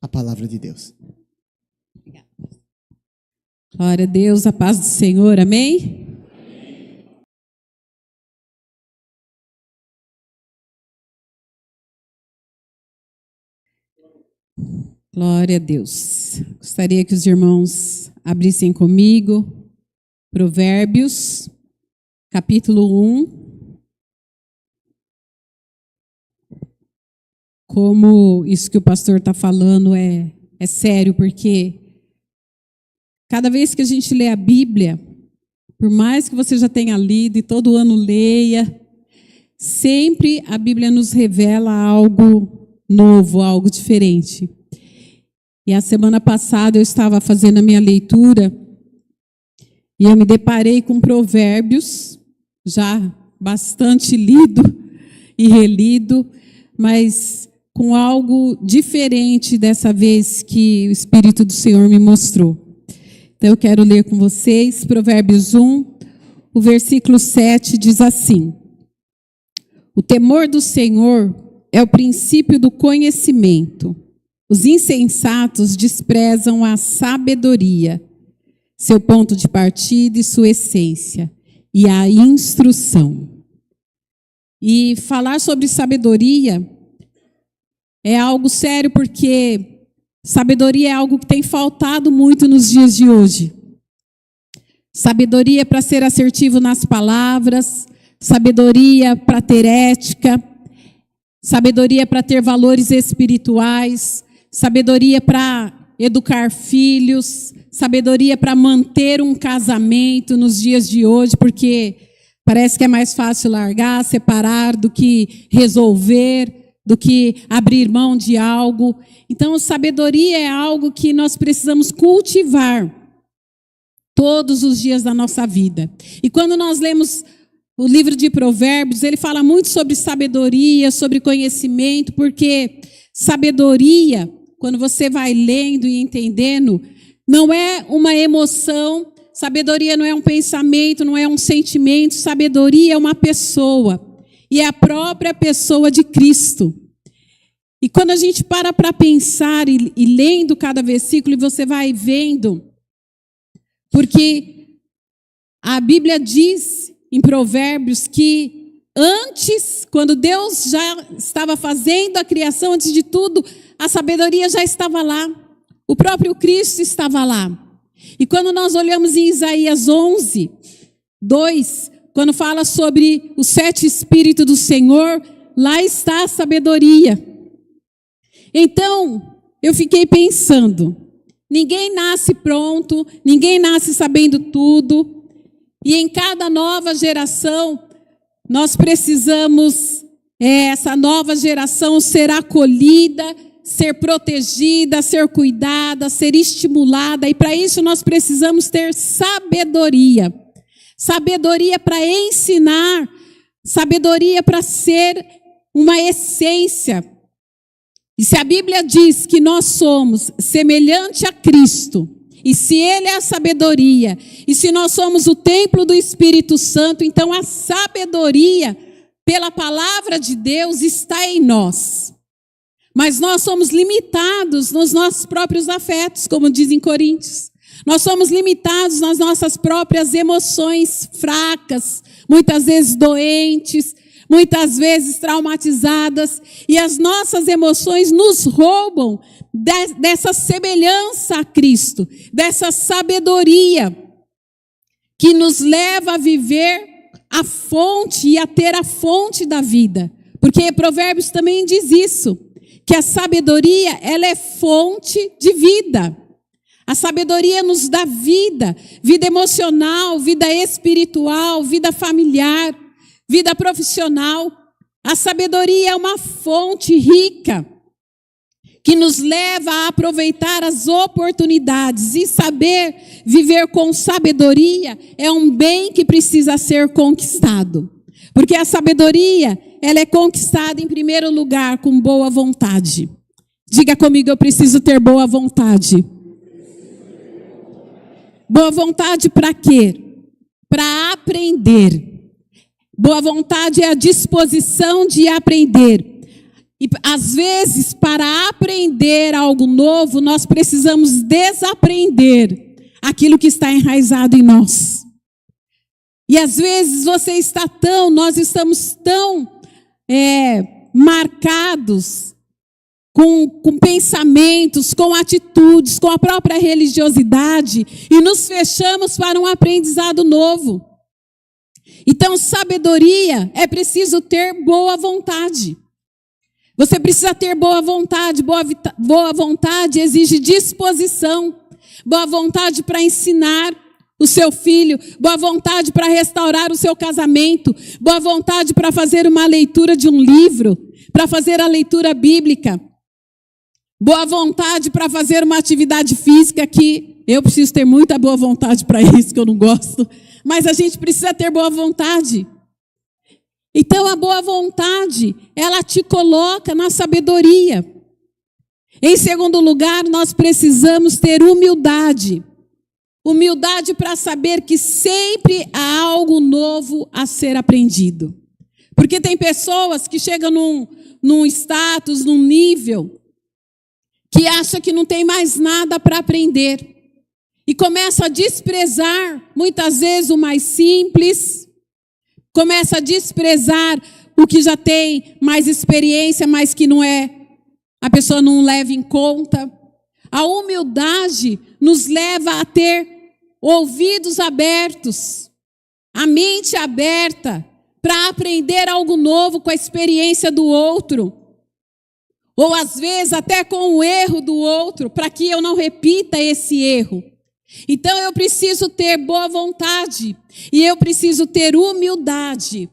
a palavra de Deus. Glória a Deus, a paz do Senhor, amém? Glória a Deus. Gostaria que os irmãos abrissem comigo Provérbios, capítulo 1. Como isso que o pastor está falando é sério, porque cada vez que a gente lê a Bíblia, por mais que você já tenha lido e todo ano leia, sempre a Bíblia nos revela algo novo, algo diferente. E a semana passada eu estava fazendo a minha leitura e eu me deparei com Provérbios, já bastante lido e relido, mas com algo diferente dessa vez que o Espírito do Senhor me mostrou. Então eu quero ler com vocês Provérbios 1, o versículo 7 diz assim: O temor do Senhor é o princípio do conhecimento. Os insensatos desprezam a sabedoria, seu ponto de partida e sua essência, e a instrução. E falar sobre sabedoria é algo sério, porque sabedoria é algo que tem faltado muito nos dias de hoje. Sabedoria para ser assertivo nas palavras, sabedoria para ter ética, sabedoria para ter valores espirituais, sabedoria para educar filhos, sabedoria para manter um casamento nos dias de hoje, porque parece que é mais fácil largar, separar, do que resolver, do que abrir mão de algo. Então, sabedoria é algo que nós precisamos cultivar todos os dias da nossa vida. E quando nós lemos o livro de Provérbios, ele fala muito sobre sabedoria, sobre conhecimento, porque sabedoria, quando você vai lendo e entendendo, não é uma emoção, sabedoria não é um pensamento, não é um sentimento, sabedoria é uma pessoa. E é a própria pessoa de Cristo. E quando a gente para pensar e lendo cada versículo, e você vai vendo, porque a Bíblia diz em Provérbios que antes, quando Deus já estava fazendo a criação, antes de tudo, a sabedoria já estava lá. O próprio Cristo estava lá. E quando nós olhamos em Isaías 11, 2, quando fala sobre os 7 Espíritos do Senhor, lá está a sabedoria. Então, eu fiquei pensando, ninguém nasce pronto, ninguém nasce sabendo tudo, e em cada nova geração, nós precisamos, essa nova geração ser acolhida, ser protegida, ser cuidada, ser estimulada, e para isso nós precisamos ter sabedoria. Sabedoria para ensinar, sabedoria para ser uma essência. E se a Bíblia diz que nós somos semelhante a Cristo, e se Ele é a sabedoria, e se nós somos o templo do Espírito Santo, então a sabedoria, pela palavra de Deus, está em nós. Mas nós somos limitados nos nossos próprios afetos, como diz em Coríntios. Nós somos limitados nas nossas próprias emoções fracas, muitas vezes doentes, muitas vezes traumatizadas, e as nossas emoções nos roubam dessa semelhança a Cristo, dessa sabedoria que nos leva a viver a fonte e a ter a fonte da vida. Porque Provérbios também diz isso, que a sabedoria, ela é fonte de vida. A sabedoria nos dá vida, vida emocional, vida espiritual, vida familiar, vida profissional. A sabedoria é uma fonte rica que nos leva a aproveitar as oportunidades, e saber viver com sabedoria é um bem que precisa ser conquistado. Porque a sabedoria, ela é conquistada em primeiro lugar com boa vontade. Diga comigo, eu preciso ter boa vontade. Boa vontade para quê? Para aprender. Boa vontade é a disposição de aprender. E às vezes, para aprender algo novo, nós precisamos desaprender aquilo que está enraizado em nós. E às vezes nós estamos tão marcados com pensamentos, com atitudes, com a própria religiosidade, e nos fechamos para um aprendizado novo. Então, sabedoria é preciso ter boa vontade. Você precisa ter boa vontade. Boa vontade exige disposição. Boa vontade para ensinar o seu filho. Boa vontade para restaurar o seu casamento. Boa vontade para fazer uma leitura de um livro. Para fazer a leitura bíblica. Boa vontade para fazer uma atividade física que eu preciso ter muita boa vontade para isso, que eu não gosto. Mas a gente precisa ter boa vontade. Então a boa vontade, ela te coloca na sabedoria. Em segundo lugar, nós precisamos ter humildade. Humildade para saber que sempre há algo novo a ser aprendido. Porque tem pessoas que chegam num status, num nível, que acha que não tem mais nada para aprender. E começa a desprezar, muitas vezes, o mais simples. Começa a desprezar o que já tem mais experiência, mas que a pessoa não leva em conta. A humildade nos leva a ter ouvidos abertos, a mente aberta, para aprender algo novo com a experiência do outro. Ou às vezes até com o erro do outro, para que eu não repita esse erro. Então eu preciso ter boa vontade e eu preciso ter humildade.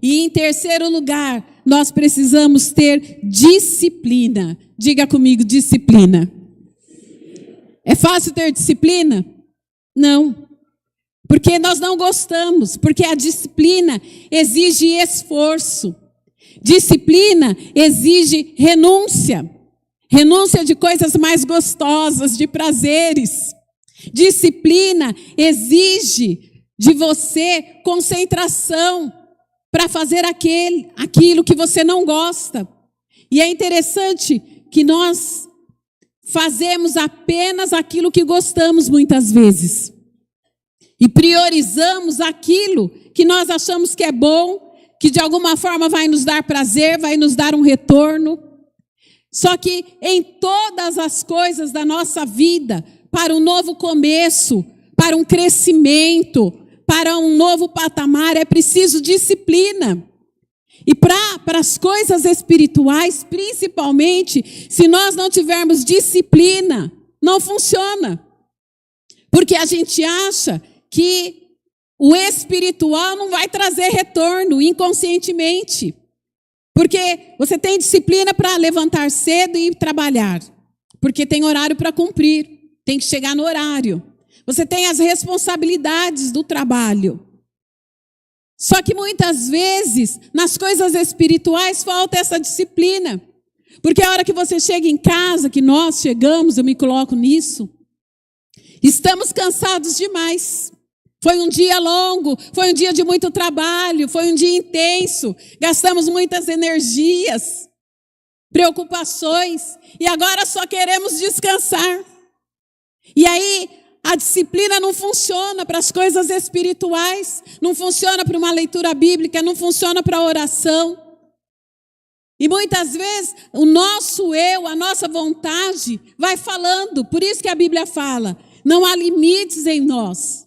E em terceiro lugar, nós precisamos ter disciplina. Diga comigo, disciplina. É fácil ter disciplina? Não. Porque nós não gostamos, porque a disciplina exige esforço. Disciplina exige renúncia. Renúncia de coisas mais gostosas, de prazeres. Disciplina exige de você concentração para fazer aquilo que você não gosta. E é interessante que nós fazemos apenas aquilo que gostamos muitas vezes. E priorizamos aquilo que nós achamos que é bom, que de alguma forma vai nos dar prazer, vai nos dar um retorno. Só que em todas as coisas da nossa vida, para um novo começo, para um crescimento, para um novo patamar, é preciso disciplina. E para as coisas espirituais, principalmente, se nós não tivermos disciplina, não funciona. Porque a gente acha que o espiritual não vai trazer retorno inconscientemente. Porque você tem disciplina para levantar cedo e ir trabalhar. Porque tem horário para cumprir. Tem que chegar no horário. Você tem as responsabilidades do trabalho. Só que muitas vezes, nas coisas espirituais, falta essa disciplina. Porque a hora que você chega em casa, que nós chegamos, eu me coloco nisso, estamos cansados demais. Foi um dia longo, foi um dia de muito trabalho, foi um dia intenso, gastamos muitas energias, preocupações, e agora só queremos descansar. E aí, a disciplina não funciona para as coisas espirituais, não funciona para uma leitura bíblica, não funciona para a oração. E muitas vezes, o nosso eu, a nossa vontade, vai falando. Por isso que a Bíblia fala, não há limites em nós.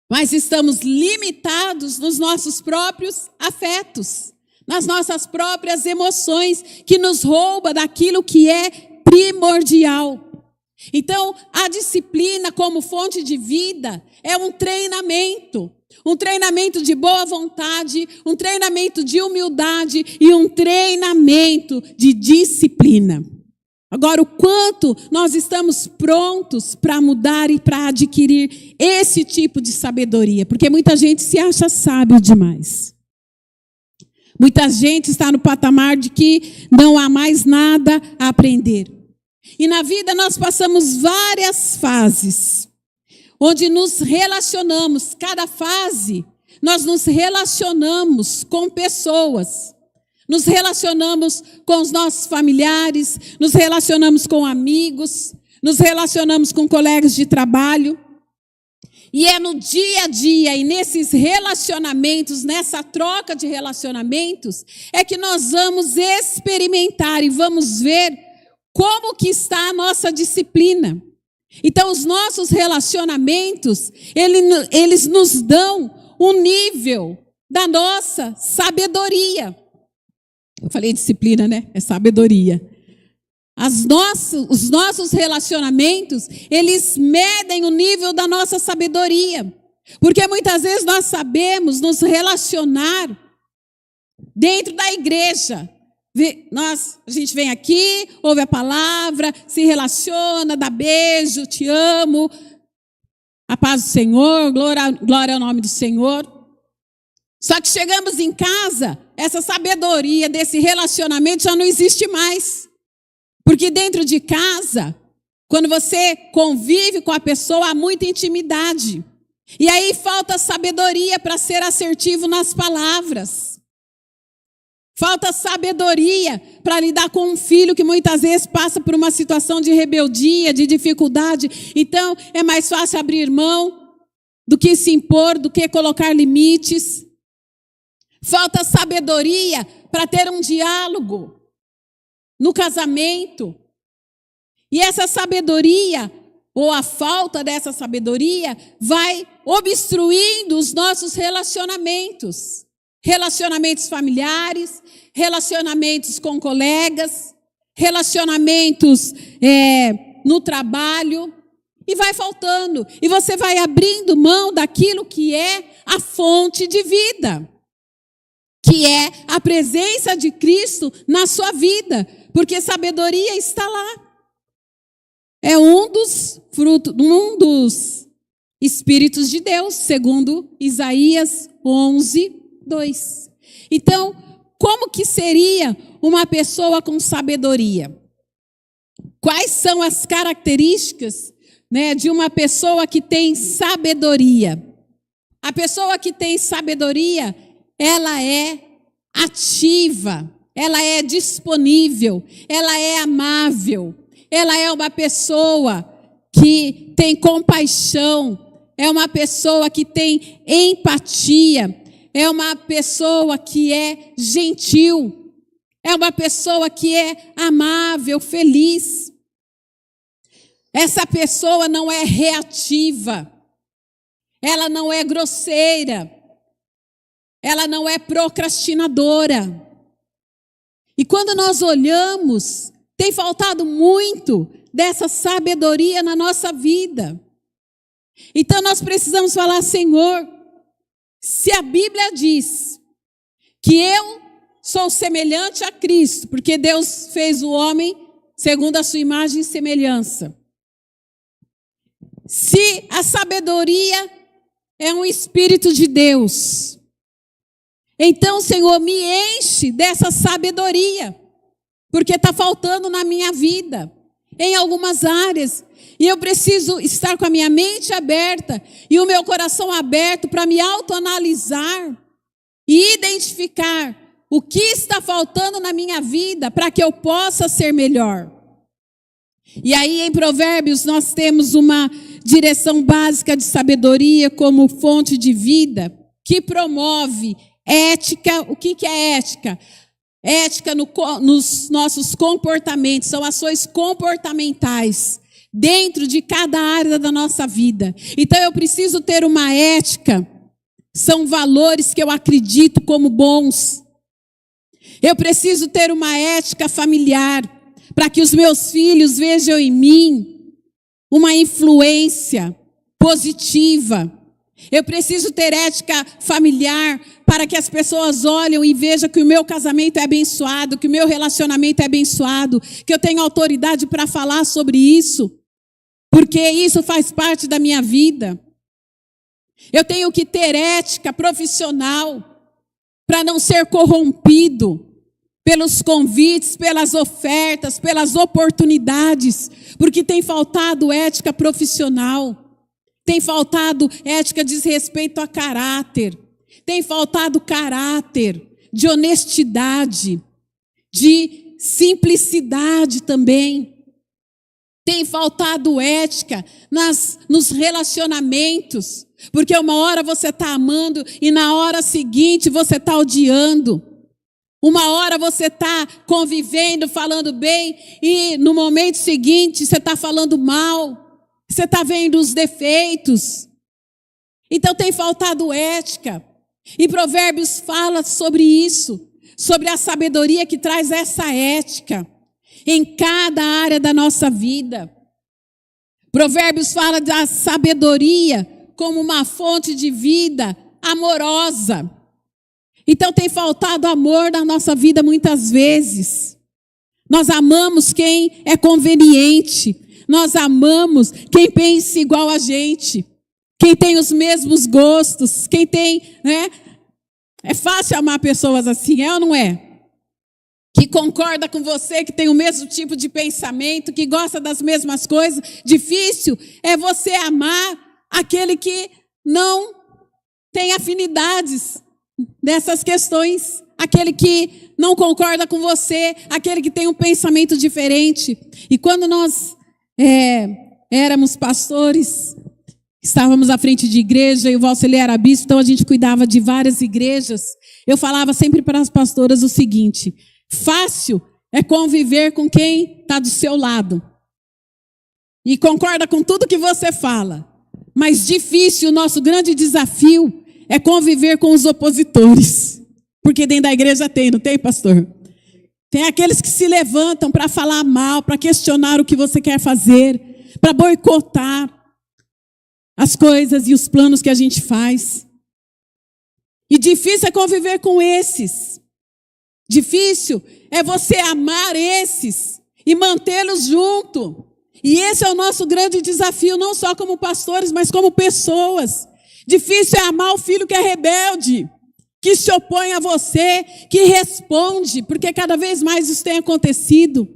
Mas estamos limitados nos nossos próprios afetos, nas nossas próprias emoções, que nos rouba daquilo que é primordial. Então, a disciplina como fonte de vida é um treinamento de boa vontade, um treinamento de humildade e um treinamento de disciplina. Agora, o quanto nós estamos prontos para mudar e para adquirir esse tipo de sabedoria? Porque muita gente se acha sábio demais. Muita gente está no patamar de que não há mais nada a aprender. E na vida nós passamos várias fases, onde nos relacionamos. Cada fase, nós nos relacionamos com pessoas. nos relacionamos com os nossos familiares, nos relacionamos com amigos, nos relacionamos com colegas de trabalho. E é no dia a dia e nesses relacionamentos, nessa troca de relacionamentos, é que nós vamos experimentar e vamos ver como que está a nossa disciplina. Então, os nossos relacionamentos, eles nos dão um nível da nossa sabedoria. Eu falei disciplina, né? É sabedoria. Os nossos relacionamentos, eles medem o nível da nossa sabedoria. Porque muitas vezes nós sabemos nos relacionar dentro da igreja. A gente vem aqui, ouve a palavra, se relaciona, dá beijo, te amo, a paz do Senhor, glória ao nome do Senhor. Só que chegamos em casa, essa sabedoria desse relacionamento já não existe mais. Porque dentro de casa, quando você convive com a pessoa, há muita intimidade. E aí falta sabedoria para ser assertivo nas palavras. Falta sabedoria para lidar com um filho que muitas vezes passa por uma situação de rebeldia, de dificuldade. Então, é mais fácil abrir mão do que se impor, do que colocar limites. Falta sabedoria para ter um diálogo no casamento. E essa sabedoria, ou a falta dessa sabedoria, vai obstruindo os nossos relacionamentos. Relacionamentos familiares, relacionamentos com colegas, relacionamentos no trabalho, e vai faltando. E você vai abrindo mão daquilo que é a fonte de vida, que é a presença de Cristo na sua vida, porque sabedoria está lá. É um dos frutos, um dos Espíritos de Deus, segundo Isaías 11:2. Então, como que seria uma pessoa com sabedoria? Quais são as características, de uma pessoa que tem sabedoria? A pessoa que tem sabedoria, ela é ativa, ela é disponível, ela é amável, ela é uma pessoa que tem compaixão, é uma pessoa que tem empatia, é uma pessoa que é gentil, é uma pessoa que é amável, feliz. Essa pessoa não é reativa, ela não é grosseira, ela não é procrastinadora. E quando nós olhamos, tem faltado muito dessa sabedoria na nossa vida. Então nós precisamos falar: Senhor, se a Bíblia diz que eu sou semelhante a Cristo, porque Deus fez o homem segundo a sua imagem e semelhança. Se a sabedoria é um Espírito de Deus, então, Senhor, me enche dessa sabedoria, porque está faltando na minha vida, em algumas áreas, e eu preciso estar com a minha mente aberta e o meu coração aberto para me autoanalisar e identificar o que está faltando na minha vida para que eu possa ser melhor. E aí em Provérbios nós temos uma direção básica de sabedoria como fonte de vida, que promove ética. O que é ética? Ética nos nossos comportamentos, são ações comportamentais dentro de cada área da nossa vida. Então eu preciso ter uma ética, são valores que eu acredito como bons. Eu preciso ter uma ética familiar, para que os meus filhos vejam em mim uma influência positiva. Eu preciso ter ética familiar para que as pessoas olhem e vejam que o meu casamento é abençoado, que o meu relacionamento é abençoado, que eu tenho autoridade para falar sobre isso, porque isso faz parte da minha vida. Eu tenho que ter ética profissional para não ser corrompido pelos convites, pelas ofertas, pelas oportunidades, porque tem faltado ética profissional, tem faltado ética diz respeito a caráter, tem faltado caráter, de honestidade, de simplicidade também. Tem faltado ética nos relacionamentos, porque uma hora você está amando e na hora seguinte você está odiando. Uma hora você está convivendo, falando bem, e no momento seguinte você está falando mal, você está vendo os defeitos. Então tem faltado ética. E Provérbios fala sobre isso, sobre a sabedoria que traz essa ética em cada área da nossa vida. Provérbios fala da sabedoria como uma fonte de vida amorosa. Então tem faltado amor na nossa vida muitas vezes. Nós amamos quem é conveniente. Nós amamos quem pensa igual a gente. Quem tem os mesmos gostos. Quem tem, né? É fácil amar pessoas assim, é ou não é? Que concorda com você, que tem o mesmo tipo de pensamento, que gosta das mesmas coisas. Difícil é você amar aquele que não tem afinidades dessas questões, aquele que não concorda com você, aquele que tem um pensamento diferente. E quando nós éramos pastores, estávamos à frente de igreja e o Valceli era bispo, então a gente cuidava de várias igrejas. Eu falava sempre para as pastoras o seguinte: fácil é conviver com quem está do seu lado e concorda com tudo que você fala, mas difícil, o nosso grande desafio é conviver com os opositores. Porque dentro da igreja tem, não tem, pastor? Tem aqueles que se levantam para falar mal, para questionar o que você quer fazer, para boicotar as coisas e os planos que a gente faz. E difícil é conviver com esses. Difícil é você amar esses e mantê-los junto. E esse é o nosso grande desafio, não só como pastores, mas como pessoas. Difícil é amar o filho que é rebelde, que se opõe a você, que responde, porque cada vez mais isso tem acontecido.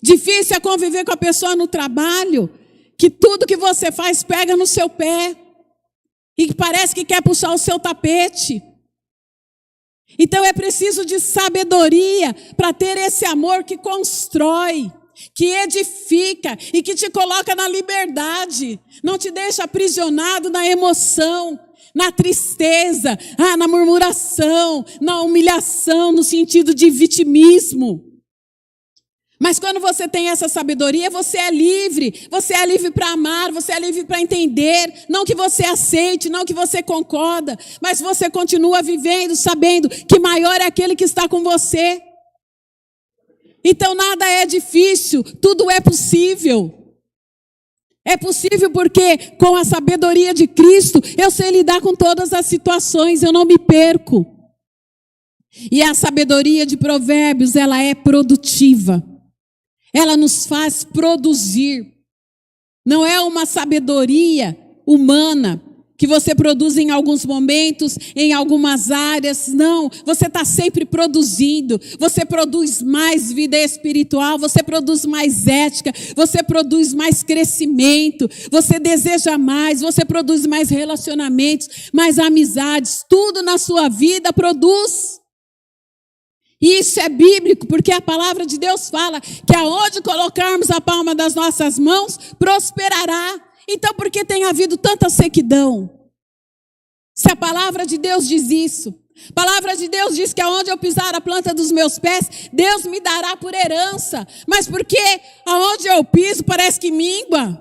Difícil é conviver com a pessoa no trabalho, que tudo que você faz pega no seu pé, e que parece que quer puxar o seu tapete. Então é preciso de sabedoria para ter esse amor que constrói, que edifica e que te coloca na liberdade. Não te deixa aprisionado na emoção, na tristeza, na murmuração, na humilhação, no sentido de vitimismo. Mas quando você tem essa sabedoria, você é livre para amar, você é livre para entender, não que você aceite, não que você concorda, mas você continua vivendo, sabendo que maior é aquele que está com você. Então nada é difícil, tudo é possível. É possível porque com a sabedoria de Cristo, eu sei lidar com todas as situações, eu não me perco. E a sabedoria de Provérbios, ela é produtiva. Ela nos faz produzir. Não é uma sabedoria humana que você produz em alguns momentos, em algumas áreas. Não, você está sempre produzindo. Você produz mais vida espiritual, você produz mais ética, você produz mais crescimento, você deseja mais, você produz mais relacionamentos, mais amizades. Tudo na sua vida produz. E isso é bíblico, porque a palavra de Deus fala que aonde colocarmos a palma das nossas mãos, prosperará. Então, por que tem havido tanta sequidão? Se a palavra de Deus diz isso. A palavra de Deus diz que aonde eu pisar a planta dos meus pés, Deus me dará por herança. Mas por que aonde eu piso parece que mingua?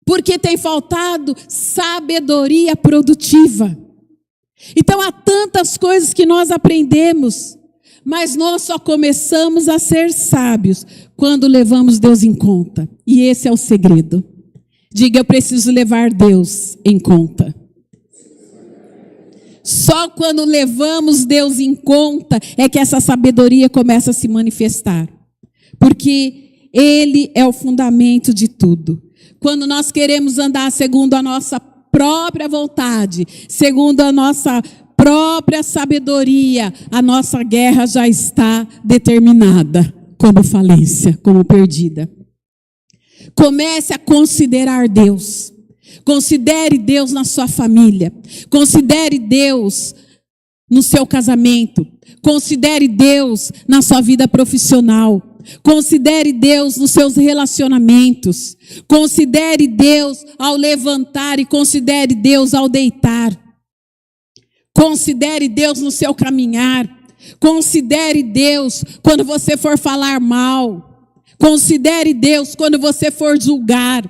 Porque tem faltado sabedoria produtiva. Então há tantas coisas que nós aprendemos, mas nós só começamos a ser sábios quando levamos Deus em conta. E esse é o segredo. Diga, eu preciso levar Deus em conta. Só quando levamos Deus em conta é que essa sabedoria começa a se manifestar. Porque Ele é o fundamento de tudo. Quando nós queremos andar segundo a nossa própria vontade, segundo a nossa própria sabedoria, a nossa guerra já está determinada como falência, como perdida. Comece a considerar Deus. Considere Deus na sua família. Considere Deus no seu casamento. Considere Deus na sua vida profissional. Considere Deus nos seus relacionamentos. Considere Deus ao levantar e considere Deus ao deitar. Considere Deus no seu caminhar. Considere Deus quando você for falar mal. Considere Deus quando você for julgar.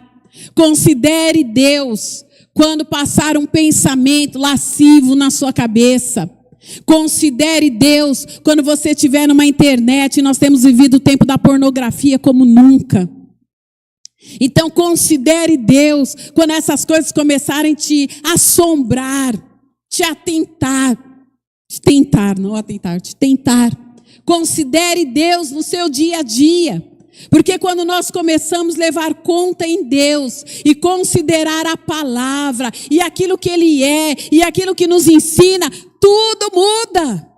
Considere Deus quando passar um pensamento lascivo na sua cabeça. Considere Deus quando você estiver numa internet. Nós temos vivido o tempo da pornografia como nunca. Então considere Deus quando essas coisas começarem a te assombrar, te atentar. Te tentar. Considere Deus no seu dia a dia. Porque quando nós começamos a levar conta em Deus e considerar a palavra e aquilo que Ele é e aquilo que nos ensina, tudo muda.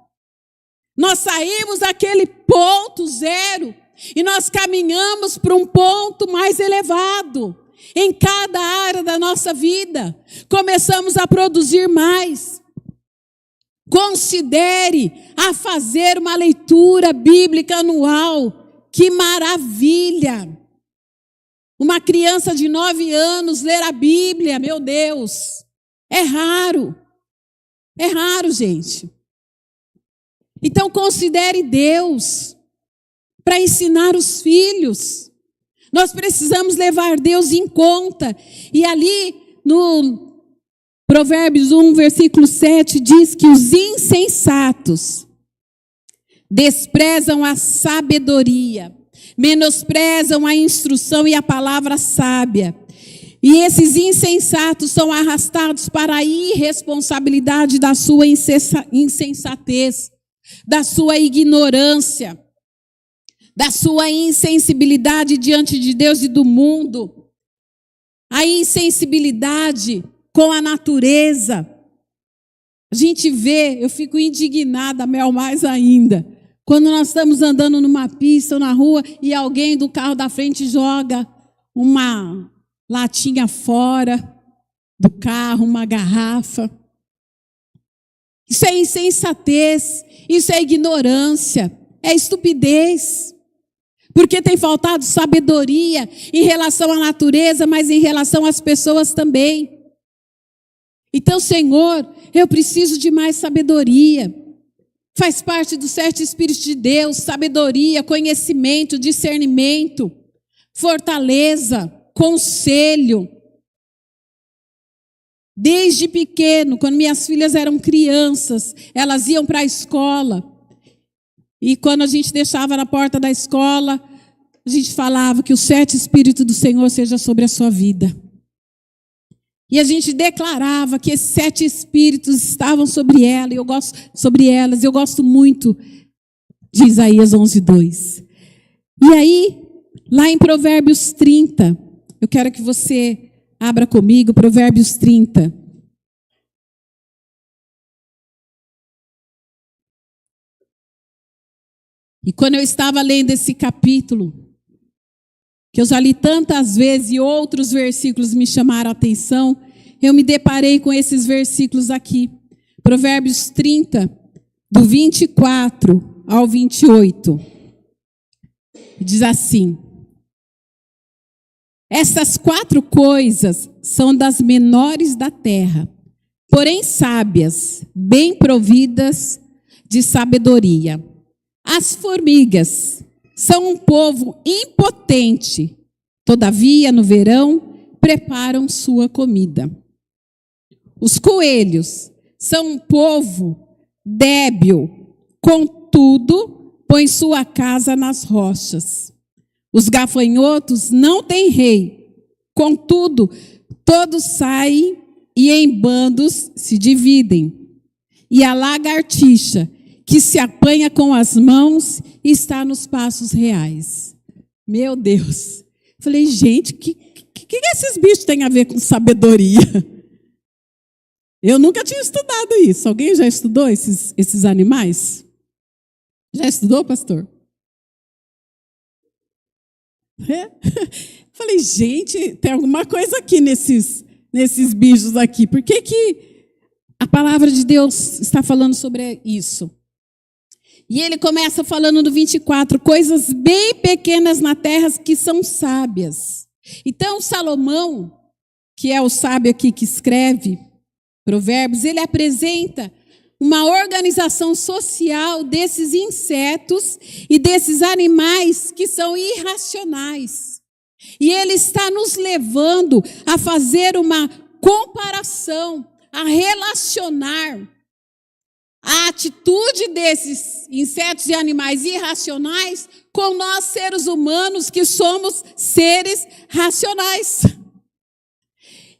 Nós saímos daquele ponto zero e nós caminhamos para um ponto mais elevado em cada área da nossa vida. Começamos a produzir mais. Considere a fazer uma leitura bíblica anual. Que maravilha! Uma criança de 9 anos ler a Bíblia, meu Deus, é raro, gente. Então considere Deus para ensinar os filhos. Nós precisamos levar Deus em conta. E ali no Provérbios 1, versículo 7, diz que os insensatos desprezam a sabedoria, menosprezam a instrução e a palavra sábia. E esses insensatos são arrastados para a irresponsabilidade da sua insensatez, da sua ignorância, da sua insensibilidade diante de Deus e do mundo. A insensibilidade com a natureza. A gente vê, eu fico indignada, Mel, mais ainda. Quando nós estamos andando numa pista ou na rua e alguém do carro da frente joga uma latinha fora do carro, uma garrafa. Isso é insensatez, isso é ignorância, é estupidez. Porque tem faltado sabedoria em relação à natureza, mas em relação às pessoas também. Então, Senhor, eu preciso de mais sabedoria. Faz parte do 7 Espíritos de Deus, sabedoria, conhecimento, discernimento, fortaleza, conselho. Desde pequeno, quando minhas filhas eram crianças, elas iam para a escola. E quando a gente deixava na porta da escola, a gente falava que o 7 Espíritos do Senhor seja sobre a sua vida. E a gente declarava que esses 7 espíritos estavam sobre ela, sobre elas. Eu gosto muito de Isaías 11:2. E aí, lá em Provérbios 30, eu quero que você abra comigo, Provérbios 30. E quando eu estava lendo esse capítulo, que eu já li tantas vezes e outros versículos me chamaram a atenção, eu me deparei com esses versículos aqui. Provérbios 30, do 24 ao 28. Diz assim: essas 4 coisas são das menores da terra, porém sábias, bem providas de sabedoria. As formigas são um povo impotente, todavia, no verão, preparam sua comida. Os coelhos são um povo débil, contudo, põe sua casa nas rochas. Os gafanhotos não têm rei, contudo, todos saem e em bandos se dividem. E a lagartixa, que se apanha com as mãos, está nos passos reais. Meu Deus. Falei, gente, que esses bichos têm a ver com sabedoria? Eu nunca tinha estudado isso. Alguém já estudou esses animais? Já estudou, pastor? É? Falei, gente, tem alguma coisa aqui nesses bichos aqui. Por que palavra de Deus está falando sobre isso. E ele começa falando no 24, coisas bem pequenas na terra que são sábias. Então, Salomão, que é o sábio aqui que escreve Provérbios, ele apresenta uma organização social desses insetos e desses animais que são irracionais. E ele está nos levando a fazer uma comparação, a relacionar a atitude desses insetos e animais irracionais com nós, seres humanos, que somos seres racionais.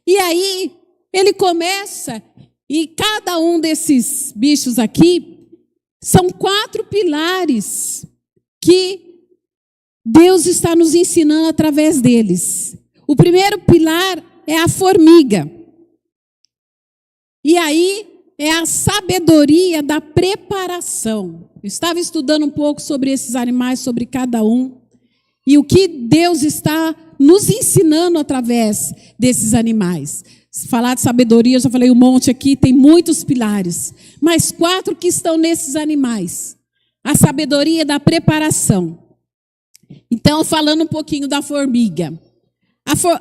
E aí, ele começa, e cada um desses bichos aqui, são 4 pilares que Deus está nos ensinando através deles. O primeiro pilar é a formiga. E aí, é a sabedoria da preparação. Eu estava estudando um pouco sobre esses animais, sobre cada um, e o que Deus está nos ensinando através desses animais. Se falar de sabedoria, eu já falei um monte aqui, tem muitos pilares, mas 4 que estão nesses animais. A sabedoria da preparação. Então, falando um pouquinho da formiga.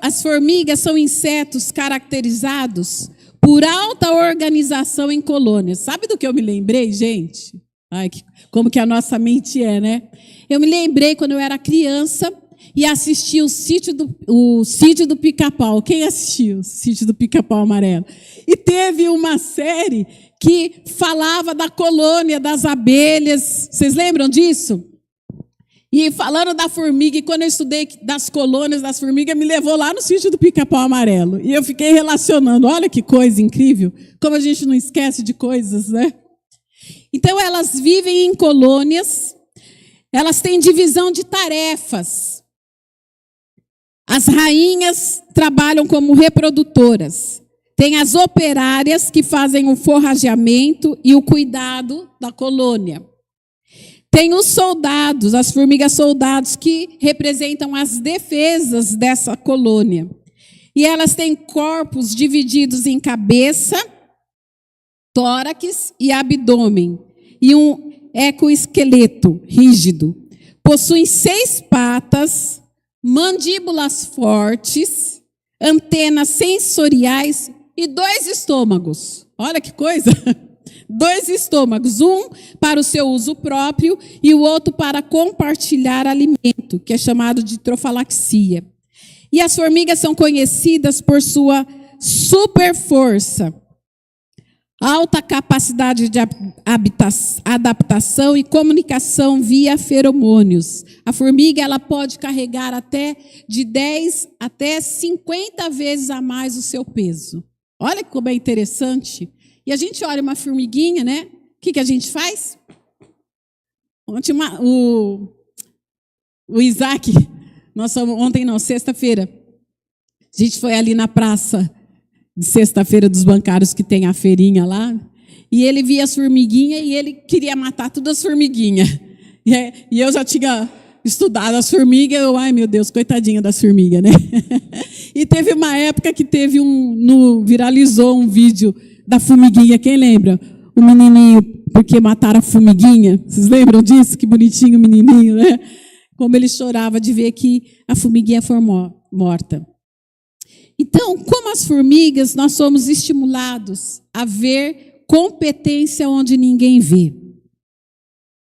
As formigas são insetos caracterizados por alta organização em colônias. Sabe do que eu me lembrei, gente? Ai, como que a nossa mente é, né? Eu me lembrei quando eu era criança e assisti o Sítio do Pica-Pau. Quem assistiu o Sítio do Pica-Pau Amarelo? E teve uma série que falava da colônia das abelhas. Vocês lembram disso? E falando da formiga, e quando eu estudei das colônias das formigas, me levou lá no Sítio do Pica-Pau Amarelo. E eu fiquei relacionando. Olha que coisa incrível. Como a gente não esquece de coisas, né? Então, elas vivem em colônias. Elas têm divisão de tarefas. As rainhas trabalham como reprodutoras. Tem as operárias que fazem o forrageamento e o cuidado da colônia. Tem os soldados, as formigas soldados, que representam as defesas dessa colônia. E elas têm corpos divididos em cabeça, tórax e abdômen. E um exoesqueleto rígido. Possuem 6 patas, mandíbulas fortes, antenas sensoriais e 2 estômagos. Olha que coisa! 2 estômagos, um para o seu uso próprio e o outro para compartilhar alimento, que é chamado de trofalaxia. E as formigas são conhecidas por sua super força, alta capacidade de adaptação e comunicação via feromônios. A formiga ela pode carregar até de 10 até 50 vezes a mais o seu peso. Olha como é interessante. E a gente olha uma formiguinha, né? O que a gente faz? Ontem o Isaac, sexta-feira, a gente foi ali na praça de sexta-feira dos bancários, que tem a feirinha lá, e ele via as formiguinhas e ele queria matar todas as formiguinhas. E eu já tinha estudado as formigas, ai meu Deus, coitadinha das formigas, né? E teve uma época que viralizou um vídeo da formiguinha, quem lembra? O menininho, porque mataram a formiguinha. Vocês lembram disso? Que bonitinho o menininho, né? Como ele chorava de ver que a formiguinha foi morta. Então, como as formigas, nós somos estimulados a ver competência onde ninguém vê.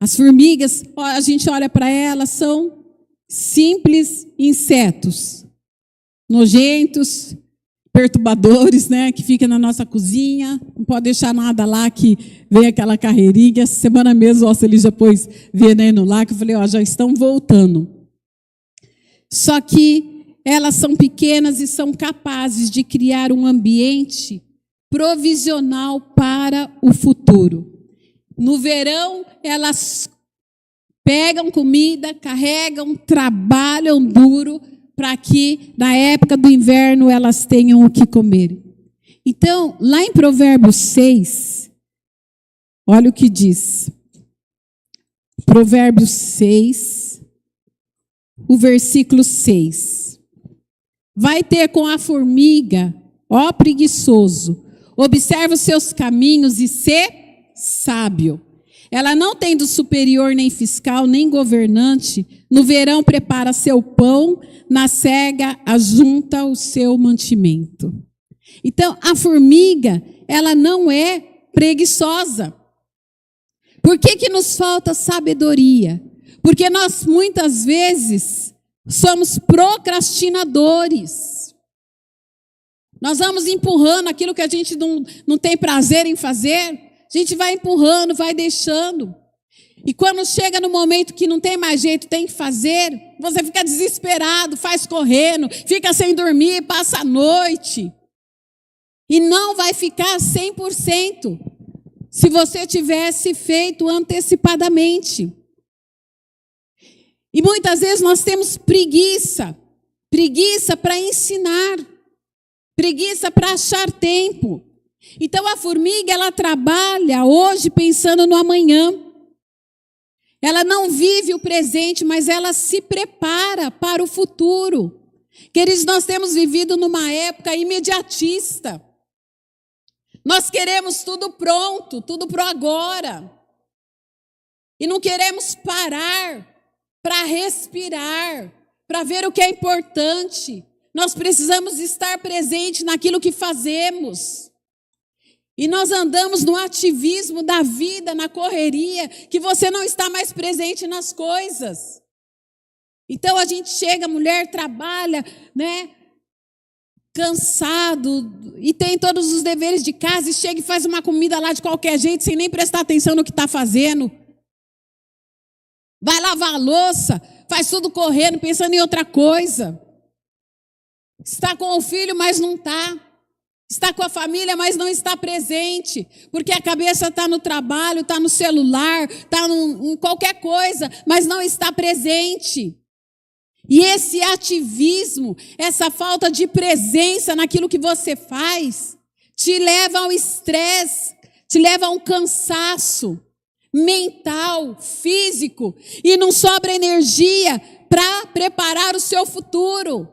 As formigas, a gente olha para elas, são simples insetos, nojentos, perturbadores, né, que fica na nossa cozinha, não pode deixar nada lá que vem aquela carreirinha. Essa semana mesmo, a Celi já pôs veneno lá, que eu falei, já estão voltando. Só que elas são pequenas e são capazes de criar um ambiente provisional para o futuro. No verão, elas pegam comida, carregam, trabalham duro, para que, na época do inverno, elas tenham o que comer. Então, lá em Provérbios 6, olha o que diz. Provérbios 6, o versículo 6. Vai ter com a formiga, ó preguiçoso, Observa os seus caminhos e sê sábio. Ela não tendo superior nem fiscal, nem governante, no verão prepara seu pão, na cega ajunta o seu mantimento. Então, a formiga, ela não é preguiçosa. Por que nos falta sabedoria? Porque nós, muitas vezes, somos procrastinadores. Nós vamos empurrando aquilo que a gente não tem prazer em fazer. A gente vai empurrando, vai deixando. E quando chega no momento que não tem mais jeito, tem que fazer, você fica desesperado, faz correndo, fica sem dormir, passa a noite. E não vai ficar 100% se você tivesse feito antecipadamente. E muitas vezes nós temos preguiça para ensinar, preguiça para achar tempo. Então a formiga, ela trabalha hoje pensando no amanhã. Ela não vive o presente, mas ela se prepara para o futuro. Queridos, nós temos vivido numa época imediatista. Nós queremos tudo pronto, tudo pro agora. E não queremos parar para respirar, para ver o que é importante. Nós precisamos estar presente naquilo que fazemos. E nós andamos no ativismo da vida, na correria, que você não está mais presente nas coisas. Então a gente chega, a mulher trabalha, né, cansado, e tem todos os deveres de casa, e chega e faz uma comida lá de qualquer jeito, sem nem prestar atenção no que está fazendo. Vai lavar a louça, faz tudo correndo, pensando em outra coisa. Está com o filho, mas não está. Está com a família, mas não está presente, porque a cabeça está no trabalho, está no celular, está em qualquer coisa, mas não está presente. E esse ativismo, essa falta de presença naquilo que você faz, te leva ao estresse, te leva a um cansaço mental, físico, e não sobra energia para preparar o seu futuro,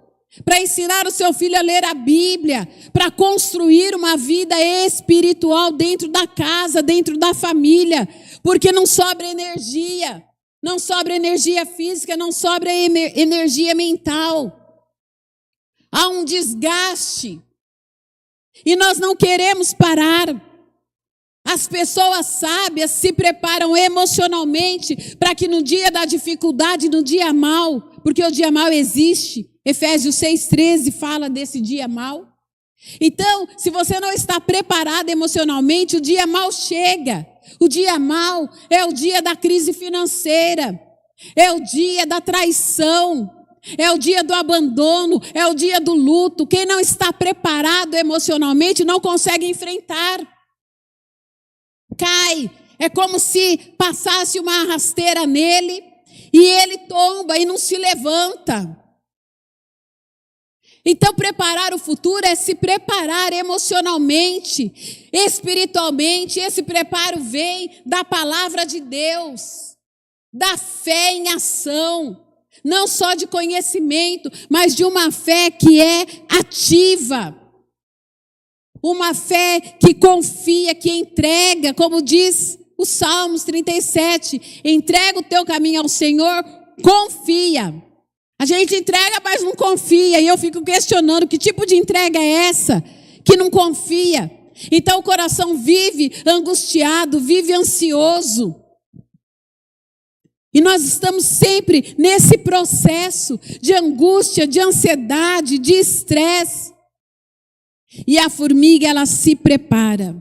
para ensinar o seu filho a ler a Bíblia, para construir uma vida espiritual dentro da casa, dentro da família, porque não sobra energia, não sobra energia física, não sobra energia mental. Há um desgaste, e nós não queremos parar. As pessoas sábias se preparam emocionalmente para que no dia da dificuldade, no dia mau, porque o dia mau existe, Efésios 6,13 fala desse dia mau. Então, se você não está preparado emocionalmente, o dia mau chega. O dia mau é o dia da crise financeira, é o dia da traição, é o dia do abandono, é o dia do luto. Quem não está preparado emocionalmente não consegue enfrentar. Cai, é como se passasse uma rasteira nele e ele tomba e não se levanta. Então, preparar o futuro é se preparar emocionalmente, espiritualmente. Esse preparo vem da palavra de Deus, da fé em ação, não só de conhecimento, mas de uma fé que é ativa. Uma fé que confia, que entrega, como diz o Salmos 37, entrega o teu caminho ao Senhor, confia. A gente entrega, mas não confia, e eu fico questionando que tipo de entrega é essa, que não confia. Então o coração vive angustiado, vive ansioso. E nós estamos sempre nesse processo de angústia, de ansiedade, de estresse. E a formiga, ela se prepara.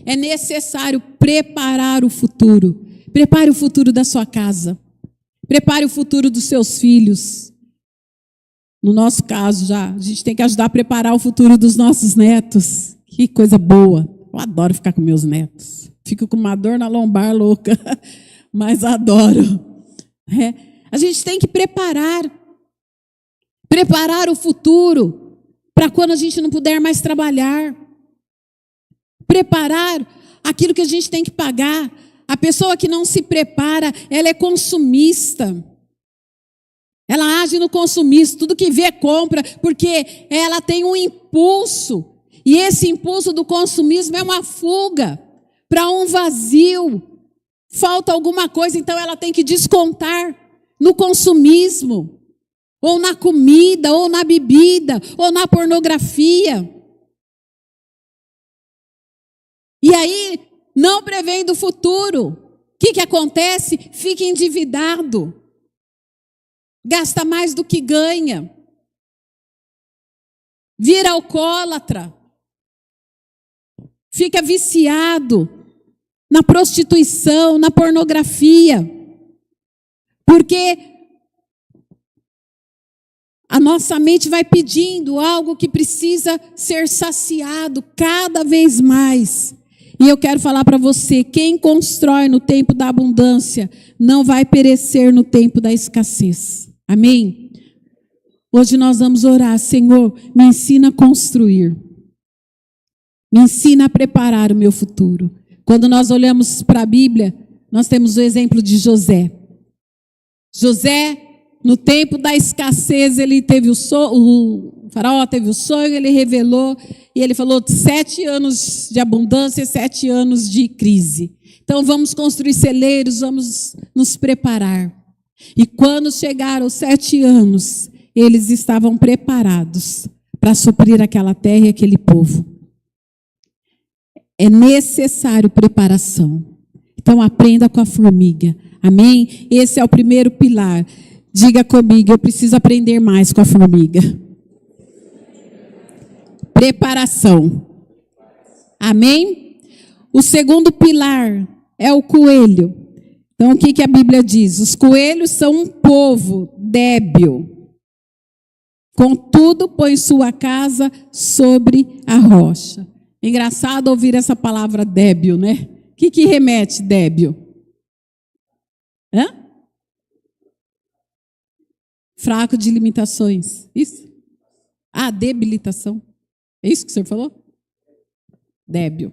É necessário preparar o futuro. Prepare o futuro da sua casa. Prepare o futuro dos seus filhos. No nosso caso, a gente tem que ajudar a preparar o futuro dos nossos netos. Que coisa boa. Eu adoro ficar com meus netos. Fico com uma dor na lombar louca, mas adoro. A gente tem que preparar o futuro para quando a gente não puder mais trabalhar. Preparar aquilo que a gente tem que pagar. A pessoa que não se prepara, ela é consumista. Ela age no consumismo, tudo que vê compra, porque ela tem um impulso. E esse impulso do consumismo é uma fuga para um vazio. Falta alguma coisa, então ela tem que descontar no consumismo, ou na comida, ou na bebida, ou na pornografia. E aí, não prevendo o futuro. O que acontece? Fica endividado. Gasta mais do que ganha. Vira alcoólatra. Fica viciado na prostituição, na pornografia. Porque a nossa mente vai pedindo algo que precisa ser saciado cada vez mais. E eu quero falar para você, quem constrói no tempo da abundância não vai perecer no tempo da escassez. Amém? Hoje nós vamos orar, Senhor, me ensina a construir. Me ensina a preparar o meu futuro. Quando nós olhamos para a Bíblia, nós temos o exemplo de José. José, no tempo da escassez, ele teve o faraó teve o sonho, ele revelou, e ele falou 7 anos de abundância, 7 anos de crise. Então vamos construir celeiros, vamos nos preparar. E quando chegaram os 7 anos, eles estavam preparados para suprir aquela terra e aquele povo. É necessário preparação. Então aprenda com a formiga. Amém? Esse é o primeiro pilar. Diga comigo, eu preciso aprender mais com a formiga. Preparação. Amém? O segundo pilar é o coelho. Então, o que a Bíblia diz? Os coelhos são um povo débil. Contudo, põe sua casa sobre a rocha. Engraçado ouvir essa palavra débil, né? O que remete débil? Hã? Fraco de limitações. Isso? Ah, debilitação. É isso que o senhor falou? Débil.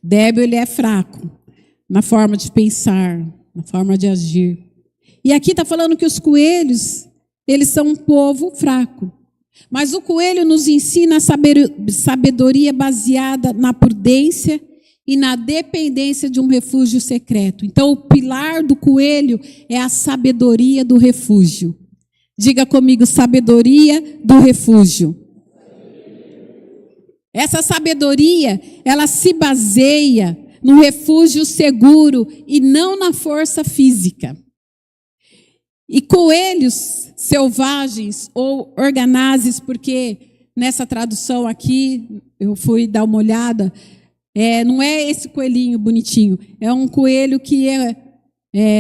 Débil, ele é fraco na forma de pensar, na forma de agir. E aqui está falando que os coelhos, eles são um povo fraco. Mas o coelho nos ensina a sabedoria baseada na prudência e na dependência de um refúgio secreto. Então, o pilar do coelho é a sabedoria do refúgio. Diga comigo, sabedoria do refúgio. Essa sabedoria, ela se baseia no refúgio seguro e não na força física. E coelhos selvagens ou organazes, porque nessa tradução aqui, eu fui dar uma olhada, não é esse coelhinho bonitinho, é um coelho que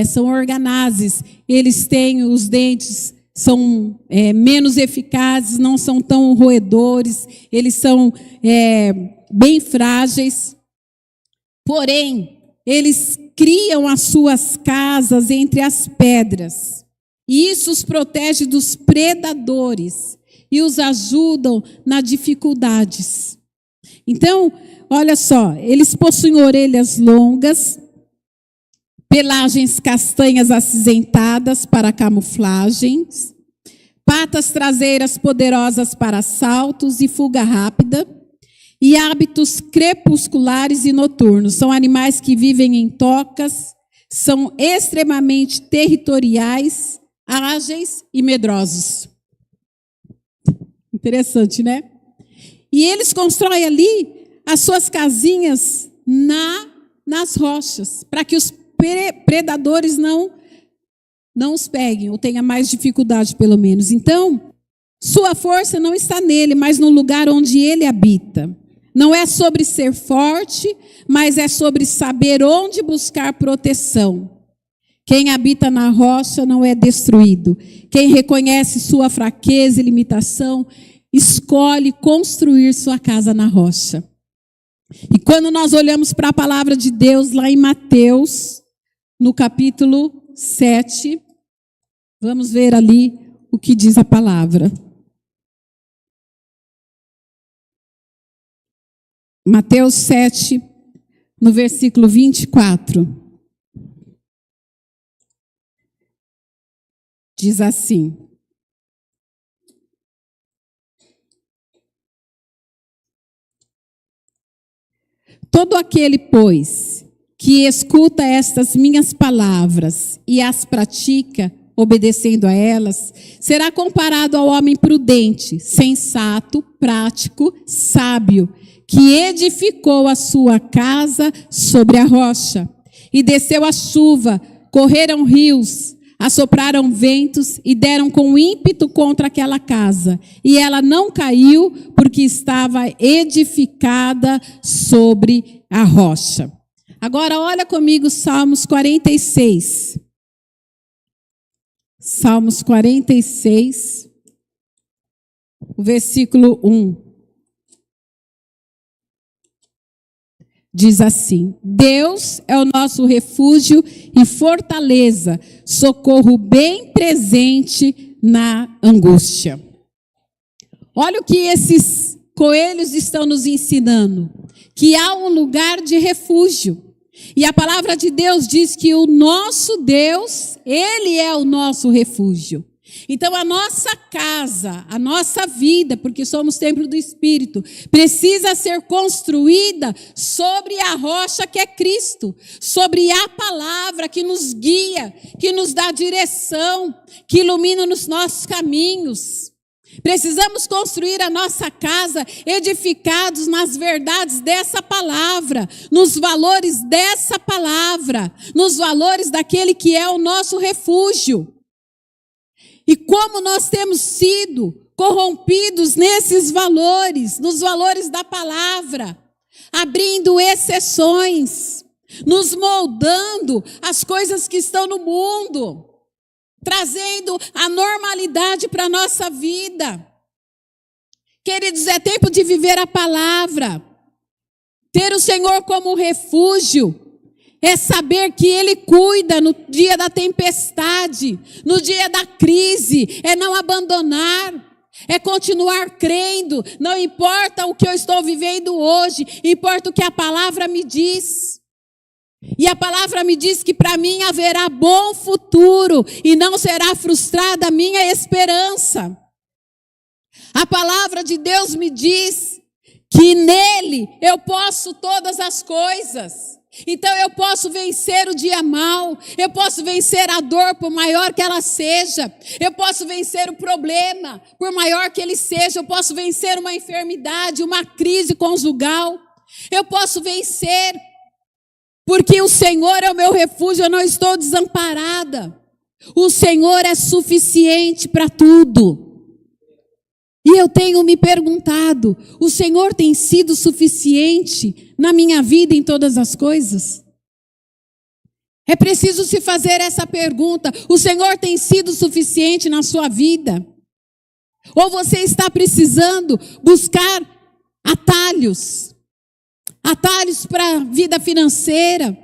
são organazes. Eles têm os dentes, são menos eficazes, não são tão roedores, eles são bem frágeis. Porém, eles criam as suas casas entre as pedras. E isso os protege dos predadores e os ajudam nas dificuldades. Então, olha só, eles possuem orelhas longas, pelagens castanhas acinzentadas para camuflagens, patas traseiras poderosas para saltos e fuga rápida, e hábitos crepusculares e noturnos. São animais que vivem em tocas, são extremamente territoriais, ágeis e medrosos. Interessante, né? E eles constroem ali as suas casinhas nas rochas, para que os predadores não os peguem, ou tenham mais dificuldade, pelo menos. Então, sua força não está nele, mas no lugar onde ele habita. Não é sobre ser forte, mas é sobre saber onde buscar proteção. Quem habita na rocha não é destruído. Quem reconhece sua fraqueza e limitação, escolhe construir sua casa na rocha. E quando nós olhamos para a palavra de Deus, lá em Mateus, no capítulo 7, vamos ver ali o que diz a palavra. Mateus 7, no versículo 24. Diz assim: Todo aquele, pois, que escuta estas minhas palavras e as pratica, obedecendo a elas, será comparado ao homem prudente, sensato, prático, sábio, que edificou a sua casa sobre a rocha. E desceu a chuva, correram rios, assopraram ventos e deram com ímpeto contra aquela casa. E ela não caiu, porque estava edificada sobre a rocha. Agora olha comigo Salmos 46. Salmos 46, o versículo 1. Diz assim: Deus é o nosso refúgio e fortaleza, socorro bem presente na angústia. Olha o que esses coelhos estão nos ensinando, que há um lugar de refúgio. E a palavra de Deus diz que o nosso Deus, Ele é o nosso refúgio. Então a nossa casa, a nossa vida, porque somos templo do Espírito, precisa ser construída sobre a rocha que é Cristo, sobre a palavra que nos guia, que nos dá direção, que ilumina os nossos caminhos. Precisamos construir a nossa casa edificados nas verdades dessa palavra, nos valores dessa palavra, nos valores daquele que é o nosso refúgio. E como nós temos sido corrompidos nesses valores, nos valores da palavra, abrindo exceções, nos moldando as coisas que estão no mundo, trazendo a normalidade para a nossa vida. Queridos, é tempo de viver a palavra. Ter o Senhor como refúgio é saber que Ele cuida no dia da tempestade, no dia da crise, é não abandonar, é continuar crendo, não importa o que eu estou vivendo hoje, importa o que a palavra me diz. E a palavra me diz que para mim haverá bom futuro e não será frustrada a minha esperança. A palavra de Deus me diz que nele eu posso todas as coisas. Então eu posso vencer o dia mau, eu posso vencer a dor por maior que ela seja, eu posso vencer o problema por maior que ele seja, eu posso vencer uma enfermidade, uma crise conjugal, eu posso vencer, porque o Senhor é o meu refúgio, eu não estou desamparada, o Senhor é suficiente para tudo. E eu tenho me perguntado, o Senhor tem sido suficiente na minha vida em todas as coisas? É preciso se fazer essa pergunta, o Senhor tem sido suficiente na sua vida? Ou você está precisando buscar atalhos? Atalhos para a vida financeira,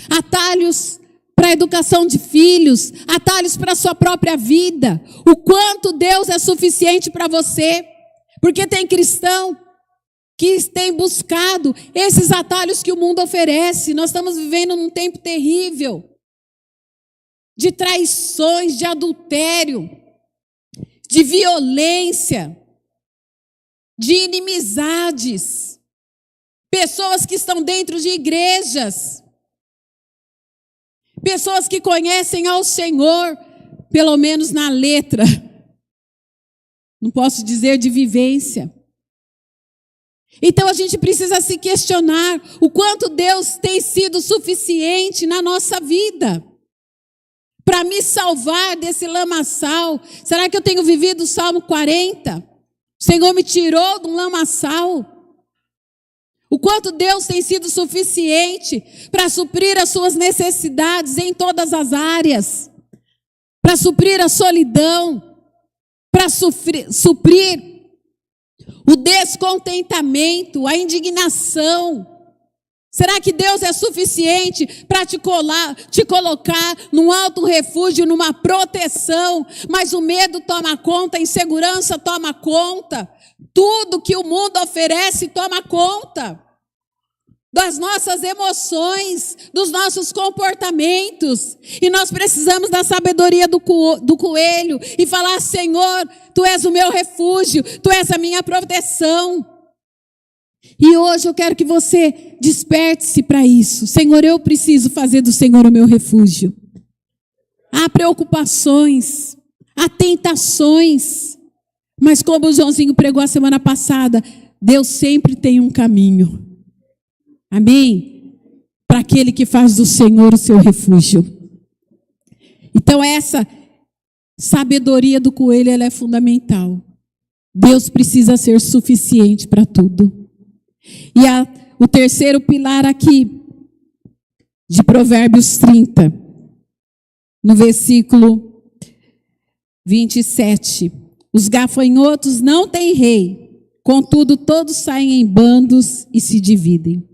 atalhos para a educação de filhos, atalhos para a sua própria vida. O quanto Deus é suficiente para você. Porque tem cristão que tem buscado esses atalhos que o mundo oferece. Nós estamos vivendo num tempo terrível de traições, de adultério, de violência, de inimizades. Pessoas que estão dentro de igrejas, pessoas que conhecem ao Senhor, pelo menos na letra, não posso dizer de vivência. Então a gente precisa se questionar o quanto Deus tem sido suficiente na nossa vida para me salvar desse lamaçal. Será que eu tenho vivido o Salmo 40? O Senhor me tirou de um lamaçal. O quanto Deus tem sido suficiente para suprir as suas necessidades em todas as áreas, para suprir a solidão, para suprir o descontentamento, a indignação. Será que Deus é suficiente para te colocar num alto refúgio, numa proteção, mas o medo toma conta, a insegurança toma conta, tudo que o mundo oferece toma conta das nossas emoções, dos nossos comportamentos. E nós precisamos da sabedoria do coelho e falar: Senhor, Tu és o meu refúgio, Tu és a minha proteção. E hoje eu quero que você desperte-se para isso. Senhor, eu preciso fazer do Senhor o meu refúgio. Há preocupações, há tentações, mas como o Joãozinho pregou a semana passada, Deus sempre tem um caminho. Amém? Para aquele que faz do Senhor o seu refúgio. Então essa sabedoria do coelho, ela é fundamental. Deus precisa ser suficiente para tudo. E o terceiro pilar aqui, de Provérbios 30, no versículo 27. Os gafanhotos não têm rei, contudo todos saem em bandos e se dividem.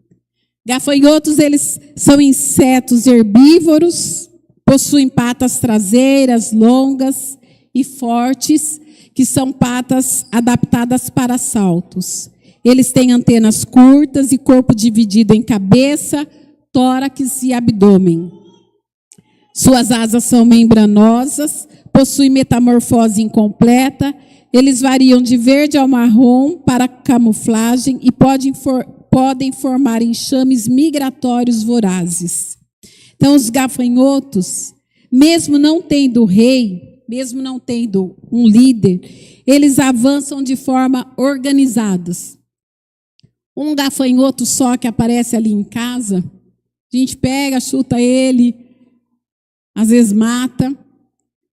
Gafanhotos, eles são insetos herbívoros, possuem patas traseiras longas e fortes, que são patas adaptadas para saltos. Eles têm antenas curtas e corpo dividido em cabeça, tórax e abdômen. Suas asas são membranosas, possuem metamorfose incompleta, eles variam de verde ao marrom para camuflagem e podem formar enxames migratórios vorazes. Então, os gafanhotos, mesmo não tendo rei, mesmo não tendo um líder, eles avançam de forma organizada. Um gafanhoto só que aparece ali em casa, a gente pega, chuta ele, às vezes mata,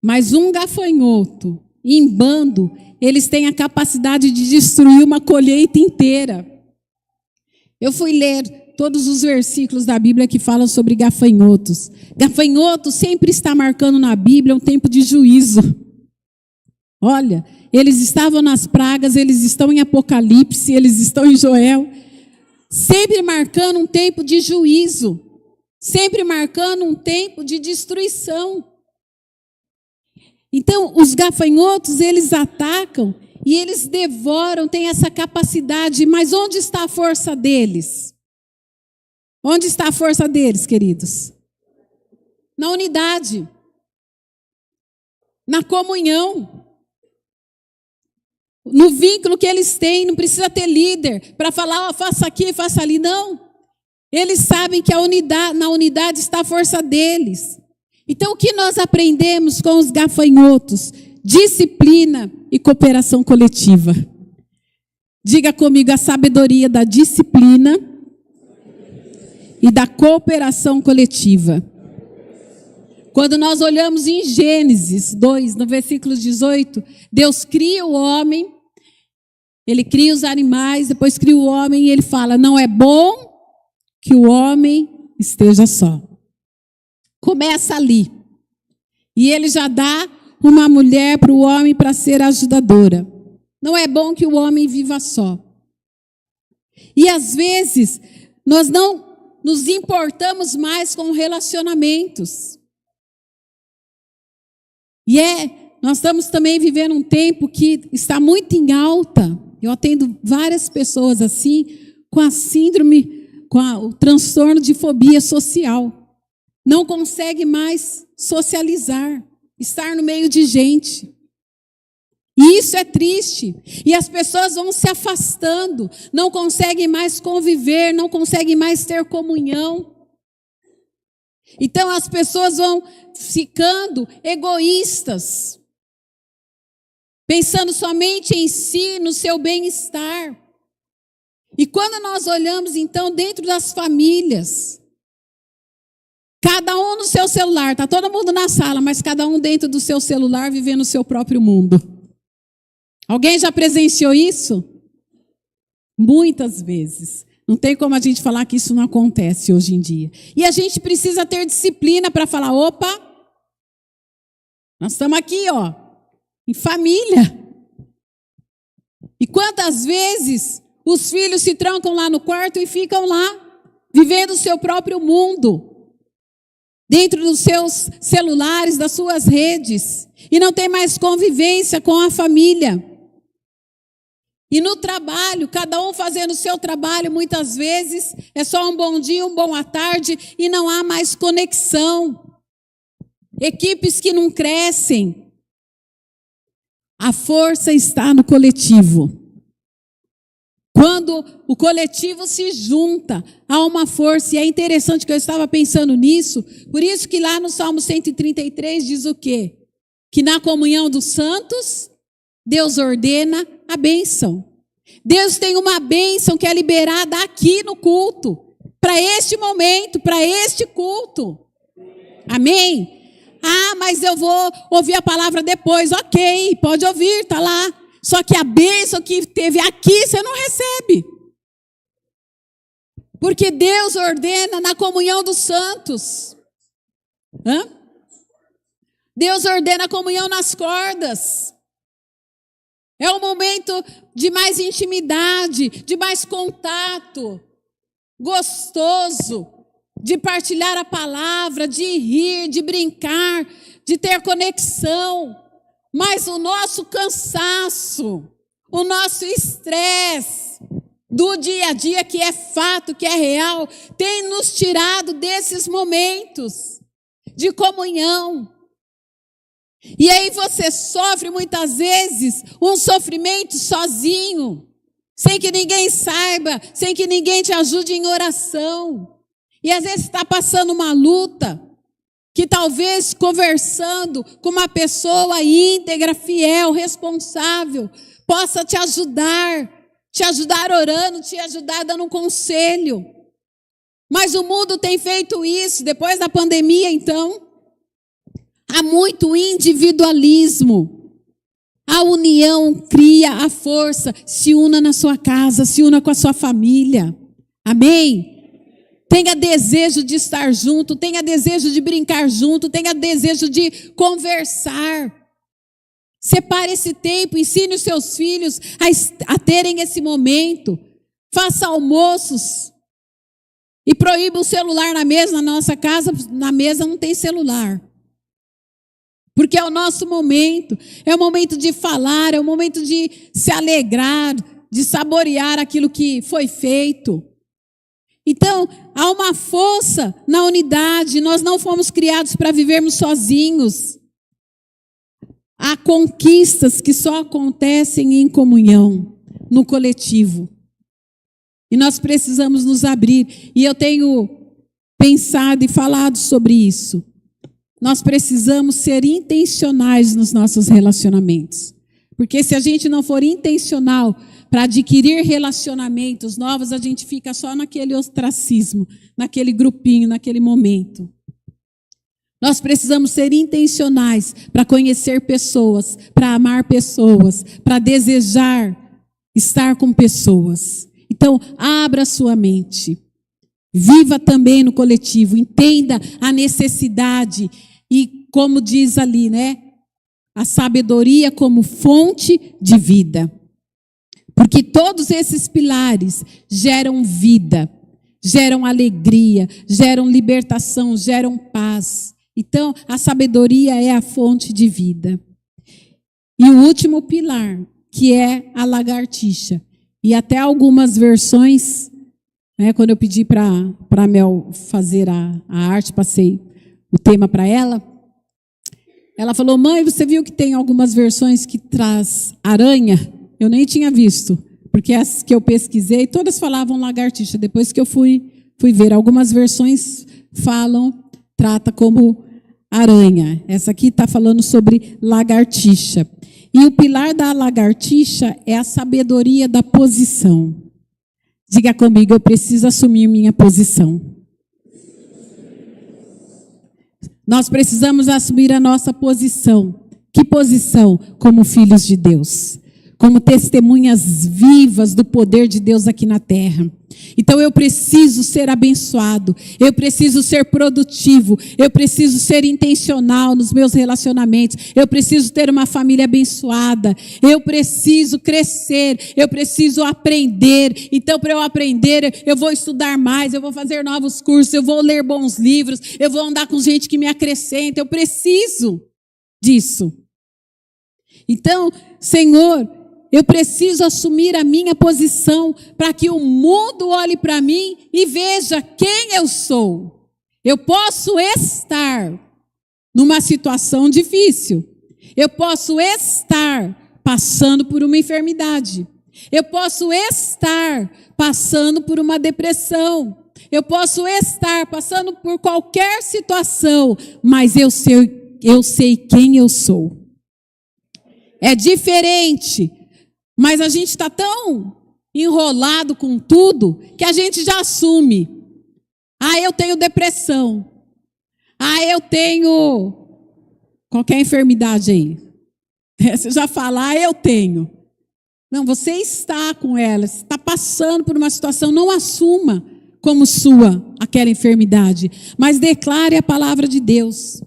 mas um gafanhoto em bando, eles têm a capacidade de destruir uma colheita inteira. Eu fui ler todos os versículos da Bíblia que falam sobre gafanhotos. Gafanhoto sempre está marcando na Bíblia um tempo de juízo. Olha, eles estavam nas pragas, eles estão em Apocalipse, eles estão em Joel, sempre marcando um tempo de juízo, sempre marcando um tempo de destruição. Então, os gafanhotos, eles atacam e eles devoram, têm essa capacidade, mas onde está a força deles? Onde está a força deles, queridos? Na unidade, na comunhão, no vínculo que eles têm. Não precisa ter líder para falar, faça aqui, faça ali, não. Eles sabem que na unidade está a força deles. Então, o que nós aprendemos com os gafanhotos? Disciplina e cooperação coletiva. Diga comigo, a sabedoria da disciplina e da cooperação coletiva. Quando nós olhamos em Gênesis 2, no versículo 18, Deus cria o homem, Ele cria os animais, depois cria o homem e Ele fala, não é bom que o homem esteja só. Começa ali. E Ele já dá uma mulher para o homem para ser ajudadora. Não é bom que o homem viva só. E às vezes, nós não nos importamos mais com relacionamentos. Nós estamos também vivendo um tempo que está muito em alta. Eu atendo várias pessoas assim, com a síndrome, o transtorno de fobia social. Não consegue mais socializar, estar no meio de gente. E isso é triste. E as pessoas vão se afastando, não conseguem mais conviver, não conseguem mais ter comunhão. Então as pessoas vão ficando egoístas, pensando somente em si, no seu bem-estar. E quando nós olhamos então dentro das famílias, cada um no seu celular, está todo mundo na sala, mas cada um dentro do seu celular vivendo o seu próprio mundo. Alguém já presenciou isso? Muitas vezes. Não tem como a gente falar que isso não acontece hoje em dia. E a gente precisa ter disciplina para falar, opa, nós estamos aqui, ó, em família. E quantas vezes os filhos se trancam lá no quarto e ficam lá, vivendo o seu próprio mundo, dentro dos seus celulares, das suas redes, e não tem mais convivência com a família. E no trabalho, cada um fazendo o seu trabalho, muitas vezes é só um bom dia, um bom à tarde, e não há mais conexão. Equipes que não crescem. A força está no coletivo. Quando o coletivo se junta, há uma força. E é interessante que eu estava pensando nisso. Por isso que lá no Salmo 133 diz o quê? Que na comunhão dos santos, Deus ordena a bênção. Deus tem uma bênção que é liberada aqui no culto. Para este momento, para este culto. Amém? Ah, mas eu vou ouvir a palavra depois. Ok, pode ouvir, está lá. Só que a bênção que teve aqui, você não recebe. Porque Deus ordena na comunhão dos santos. Deus ordena a comunhão nas cordas. É um momento de mais intimidade, de mais contato. Gostoso. De partilhar a palavra, de rir, de brincar, de ter conexão. Mas o nosso cansaço, o nosso estresse do dia a dia, que é fato, que é real, tem nos tirado desses momentos de comunhão. E aí você sofre muitas vezes um sofrimento sozinho, sem que ninguém saiba, sem que ninguém te ajude em oração. E às vezes está passando uma luta, que talvez conversando com uma pessoa íntegra, fiel, responsável, possa te ajudar orando, te ajudar dando um conselho. Mas o mundo tem feito isso, depois da pandemia então, há muito individualismo. A união cria a força, se una na sua casa, se una com a sua família. Amém? Tenha desejo de estar junto, tenha desejo de brincar junto, tenha desejo de conversar. Separe esse tempo, ensine os seus filhos a terem esse momento. Faça almoços. E proíba o celular na mesa. Na nossa casa, na mesa não tem celular. Porque é o nosso momento. É o momento de falar, é o momento de se alegrar, de saborear aquilo que foi feito. Então, há uma força na unidade. Nós não fomos criados para vivermos sozinhos. Há conquistas que só acontecem em comunhão, no coletivo. E nós precisamos nos abrir. E eu tenho pensado e falado sobre isso. Nós precisamos ser intencionais nos nossos relacionamentos. Porque se a gente não for intencional para adquirir relacionamentos novos, a gente fica só naquele ostracismo, naquele grupinho, naquele momento. Nós precisamos ser intencionais para conhecer pessoas, para amar pessoas, para desejar estar com pessoas. Então, abra sua mente. Viva também no coletivo, entenda a necessidade e, como diz ali, né? A sabedoria como fonte de vida. Porque todos esses pilares geram vida, geram alegria, geram libertação, geram paz. Então, a sabedoria é a fonte de vida. E o último pilar, que é a lagartixa. E até algumas versões, né, quando eu pedi para a Mel fazer a arte, passei o tema para ela. Ela falou, mãe, você viu que tem algumas versões que traz aranha? Eu nem tinha visto, porque as que eu pesquisei, todas falavam lagartixa. Depois que eu fui ver, algumas versões trata como aranha. Essa aqui está falando sobre lagartixa. E o pilar da lagartixa é a sabedoria da posição. Diga comigo, eu preciso assumir minha posição. Nós precisamos assumir a nossa posição. Que posição? Como filhos de Deus. Como testemunhas vivas do poder de Deus aqui na terra. Então eu preciso ser abençoado, eu preciso ser produtivo, eu preciso ser intencional nos meus relacionamentos, eu preciso ter uma família abençoada, eu preciso crescer, eu preciso aprender. Então, para eu aprender, eu vou estudar mais, eu vou fazer novos cursos, eu vou ler bons livros, eu vou andar com gente que me acrescenta, eu preciso disso. Então, Senhor, eu preciso assumir a minha posição para que o mundo olhe para mim e veja quem eu sou. Eu posso estar numa situação difícil. Eu posso estar passando por uma enfermidade. Eu posso estar passando por uma depressão. Eu posso estar passando por qualquer situação, mas eu sei quem eu sou. É diferente, mas a gente está tão enrolado com tudo que a gente já assume. Ah, eu tenho depressão. Ah, eu tenho qualquer enfermidade aí. Você já fala, ah, eu tenho. Não, você está com ela, você está passando por uma situação, não assuma como sua aquela enfermidade, mas declare a palavra de Deus.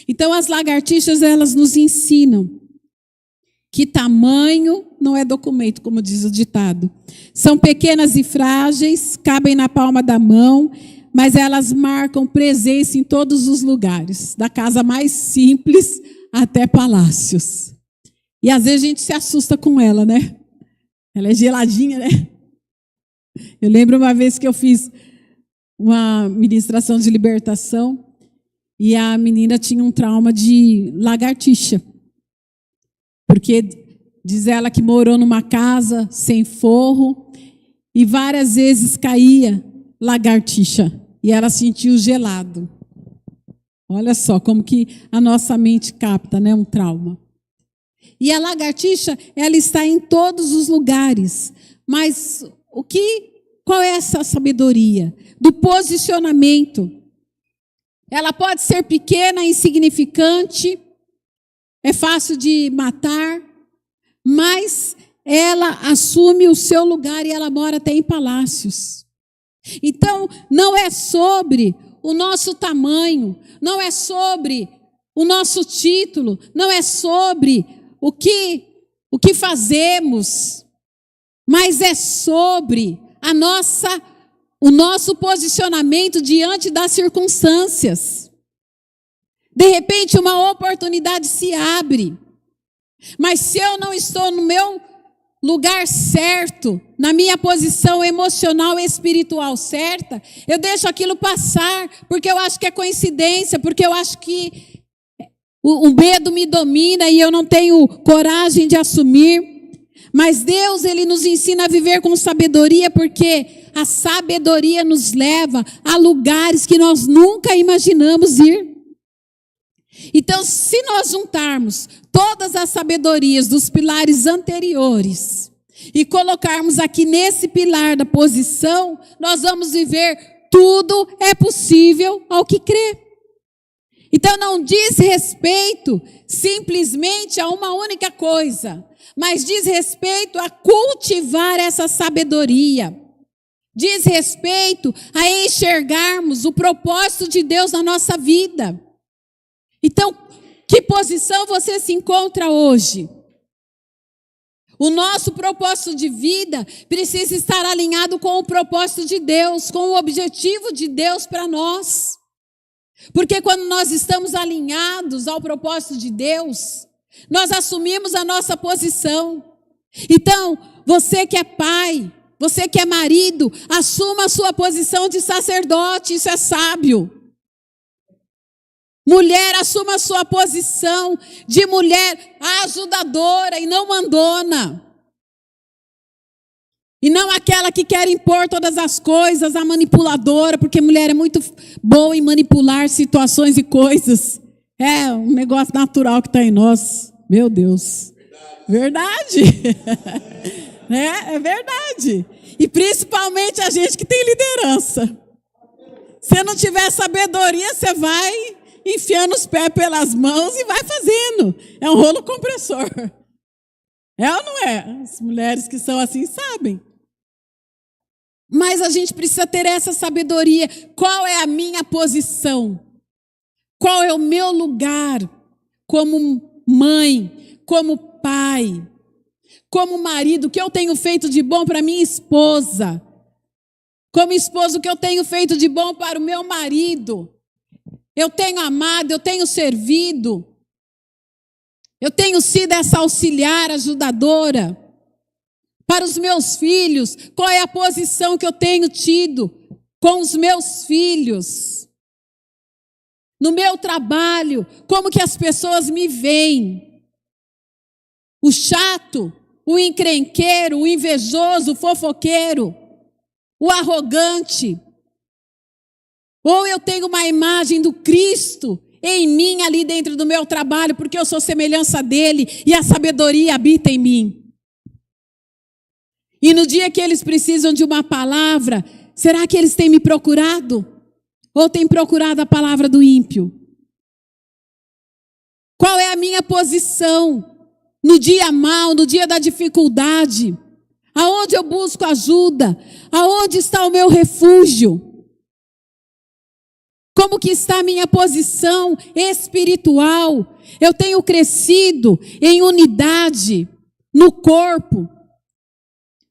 Então as lagartixas, elas nos ensinam que tamanho não é documento, como diz o ditado. São pequenas e frágeis, cabem na palma da mão, mas elas marcam presença em todos os lugares, da casa mais simples até palácios. E às vezes a gente se assusta com ela, né? Ela é geladinha, né? Eu lembro uma vez que eu fiz uma ministração de libertação e a menina tinha um trauma de lagartixa. Porque diz ela que morou numa casa sem forro e várias vezes caía lagartixa e ela sentiu gelado. Olha só como que a nossa mente capta, né, um trauma. E a lagartixa, ela está em todos os lugares. Mas qual é essa sabedoria? Do posicionamento. Ela pode ser pequena, insignificante, é fácil de matar, mas ela assume o seu lugar e ela mora até em palácios. Então, não é sobre o nosso tamanho, não é sobre o nosso título, não é sobre o que fazemos, mas é sobre o nosso posicionamento diante das circunstâncias. De repente, uma oportunidade se abre, mas se eu não estou no meu lugar certo, na minha posição emocional e espiritual certa, eu deixo aquilo passar, porque eu acho que é coincidência, porque eu acho que o medo me domina e eu não tenho coragem de assumir. Mas Deus, Ele nos ensina a viver com sabedoria, porque a sabedoria nos leva a lugares que nós nunca imaginamos ir. Então, se nós juntarmos todas as sabedorias dos pilares anteriores e colocarmos aqui nesse pilar da posição, nós vamos viver tudo é possível ao que crê. Então, não diz respeito simplesmente a uma única coisa, mas diz respeito a cultivar essa sabedoria. Diz respeito a enxergarmos o propósito de Deus na nossa vida. Então, que posição você se encontra hoje? O nosso propósito de vida precisa estar alinhado com o propósito de Deus, com o objetivo de Deus para nós. Porque quando nós estamos alinhados ao propósito de Deus, nós assumimos a nossa posição. Então, você que é pai, você que é marido, assuma a sua posição de sacerdote, isso é sábio. Mulher, assuma a sua posição de mulher ajudadora e não mandona. E não aquela que quer impor todas as coisas, a manipuladora, porque mulher é muito boa em manipular situações e coisas. É um negócio natural que está em nós. Meu Deus. Verdade. É verdade. E principalmente a gente que tem liderança. Se não tiver sabedoria, você vai enfiando os pés pelas mãos e vai fazendo. É um rolo compressor. É ou não é? As mulheres que são assim sabem. Mas a gente precisa ter essa sabedoria. Qual é a minha posição? Qual é o meu lugar como mãe, como pai, como marido? O que eu tenho feito de bom para minha esposa? Como esposo, o que eu tenho feito de bom para o meu marido? Eu tenho amado, eu tenho servido. Eu tenho sido essa auxiliar, ajudadora. Para os meus filhos, qual é a posição que eu tenho tido com os meus filhos? No meu trabalho, como que as pessoas me veem? O chato, o encrenqueiro, o invejoso, o fofoqueiro, o arrogante. Ou eu tenho uma imagem do Cristo em mim ali dentro do meu trabalho, porque eu sou semelhança dele e a sabedoria habita em mim. E no dia que eles precisam de uma palavra, será que eles têm me procurado? Ou têm procurado a palavra do ímpio? Qual é a minha posição no dia mau, no dia da dificuldade? Aonde eu busco ajuda? Aonde está o meu refúgio? Como que está a minha posição espiritual? Eu tenho crescido em unidade no corpo,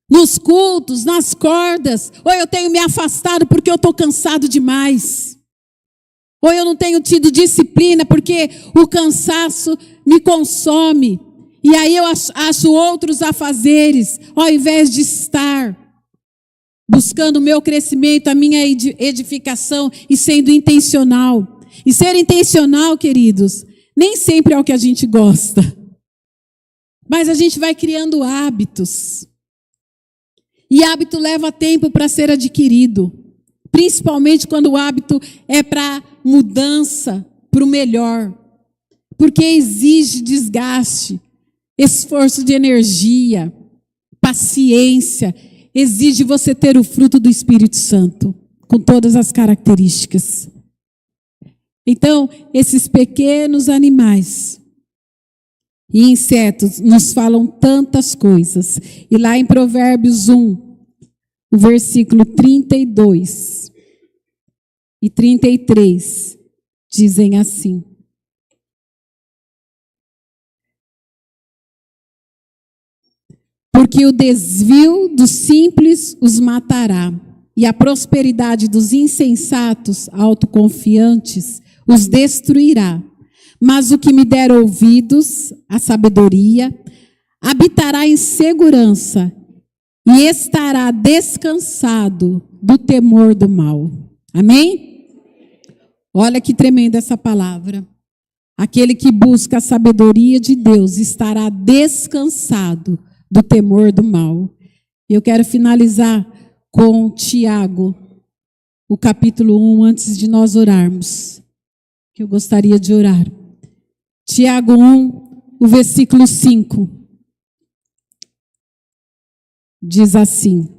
nos cultos, nas cordas, ou eu tenho me afastado porque eu estou cansado demais? Ou eu não tenho tido disciplina porque o cansaço me consome, e aí eu acho outros afazeres, ao invés de estar buscando o meu crescimento, a minha edificação e sendo intencional. E ser intencional, queridos, nem sempre é o que a gente gosta, mas a gente vai criando hábitos. E hábito leva tempo para ser adquirido, principalmente quando o hábito é para mudança, para o melhor, porque exige desgaste, esforço de energia, paciência, exige você ter o fruto do Espírito Santo, com todas as características. Então, esses pequenos animais e insetos nos falam tantas coisas. E lá em Provérbios 1, o versículo 32 e 33, dizem assim: porque o desvio dos simples os matará, e a prosperidade dos insensatos, autoconfiantes, os destruirá. Mas o que me der ouvidos, a sabedoria, habitará em segurança e estará descansado do temor do mal. Amém? Olha que tremenda essa palavra. Aquele que busca a sabedoria de Deus estará descansado do temor do mal. Eu quero finalizar com Tiago, o capítulo 1, antes de nós orarmos, que eu gostaria de orar. Tiago 1, o versículo 5, diz assim: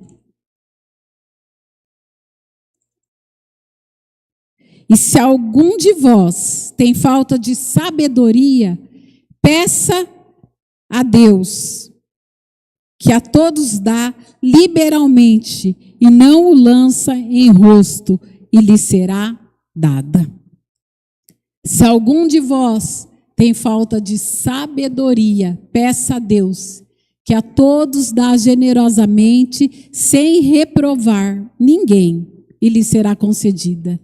e se algum de vós tem falta de sabedoria, peça a Deus, que a todos dá liberalmente, e não o lança em rosto, e lhe será dada. Se algum de vós tem falta de sabedoria, peça a Deus, que a todos dá generosamente, sem reprovar ninguém, e lhe será concedida.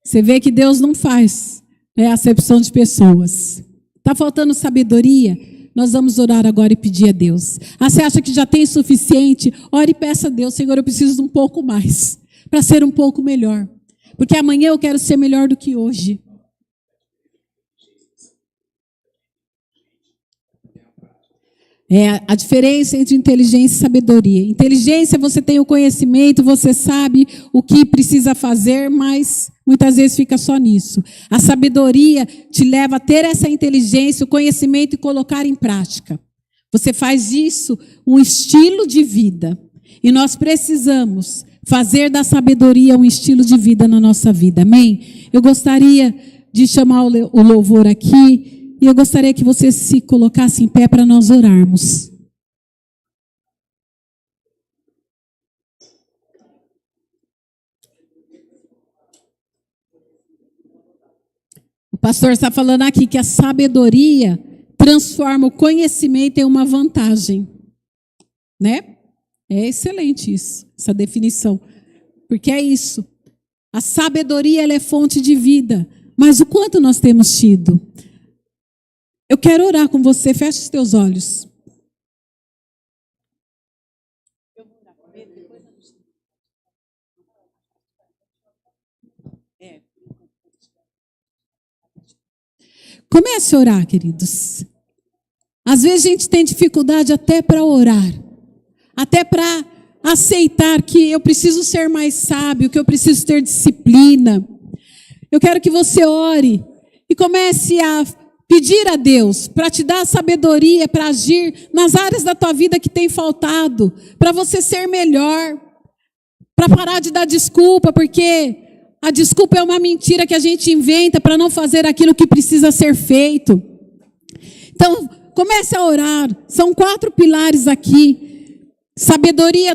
Você vê que Deus não faz acepção de pessoas. Está faltando sabedoria? Nós vamos orar agora e pedir a Deus. Você acha que já tem suficiente? Ore e peça a Deus: Senhor, eu preciso de um pouco mais, para ser um pouco melhor. Porque amanhã eu quero ser melhor do que hoje. É a diferença entre inteligência e sabedoria. Inteligência, você tem o conhecimento, você sabe o que precisa fazer, mas muitas vezes fica só nisso. A sabedoria te leva a ter essa inteligência, o conhecimento e colocar em prática. Você faz isso um estilo de vida. E nós precisamos fazer da sabedoria um estilo de vida na nossa vida. Amém? Eu gostaria de chamar o louvor aqui. E eu gostaria que você se colocasse em pé para nós orarmos. O pastor está falando aqui que a sabedoria transforma o conhecimento em uma vantagem. Né? É excelente isso, essa definição. Porque é isso. A sabedoria, ela é fonte de vida. Mas o quanto nós temos tido? Eu quero orar com você, feche os teus olhos. Comece a orar, queridos. Às vezes a gente tem dificuldade até para orar, até para aceitar que eu preciso ser mais sábio, que eu preciso ter disciplina. Eu quero que você ore e comece a pedir a Deus para te dar sabedoria para agir nas áreas da tua vida que tem faltado, para você ser melhor, para parar de dar desculpa, porque a desculpa é uma mentira que a gente inventa para não fazer aquilo que precisa ser feito. Então, comece a orar. São 4 pilares aqui. Sabedoria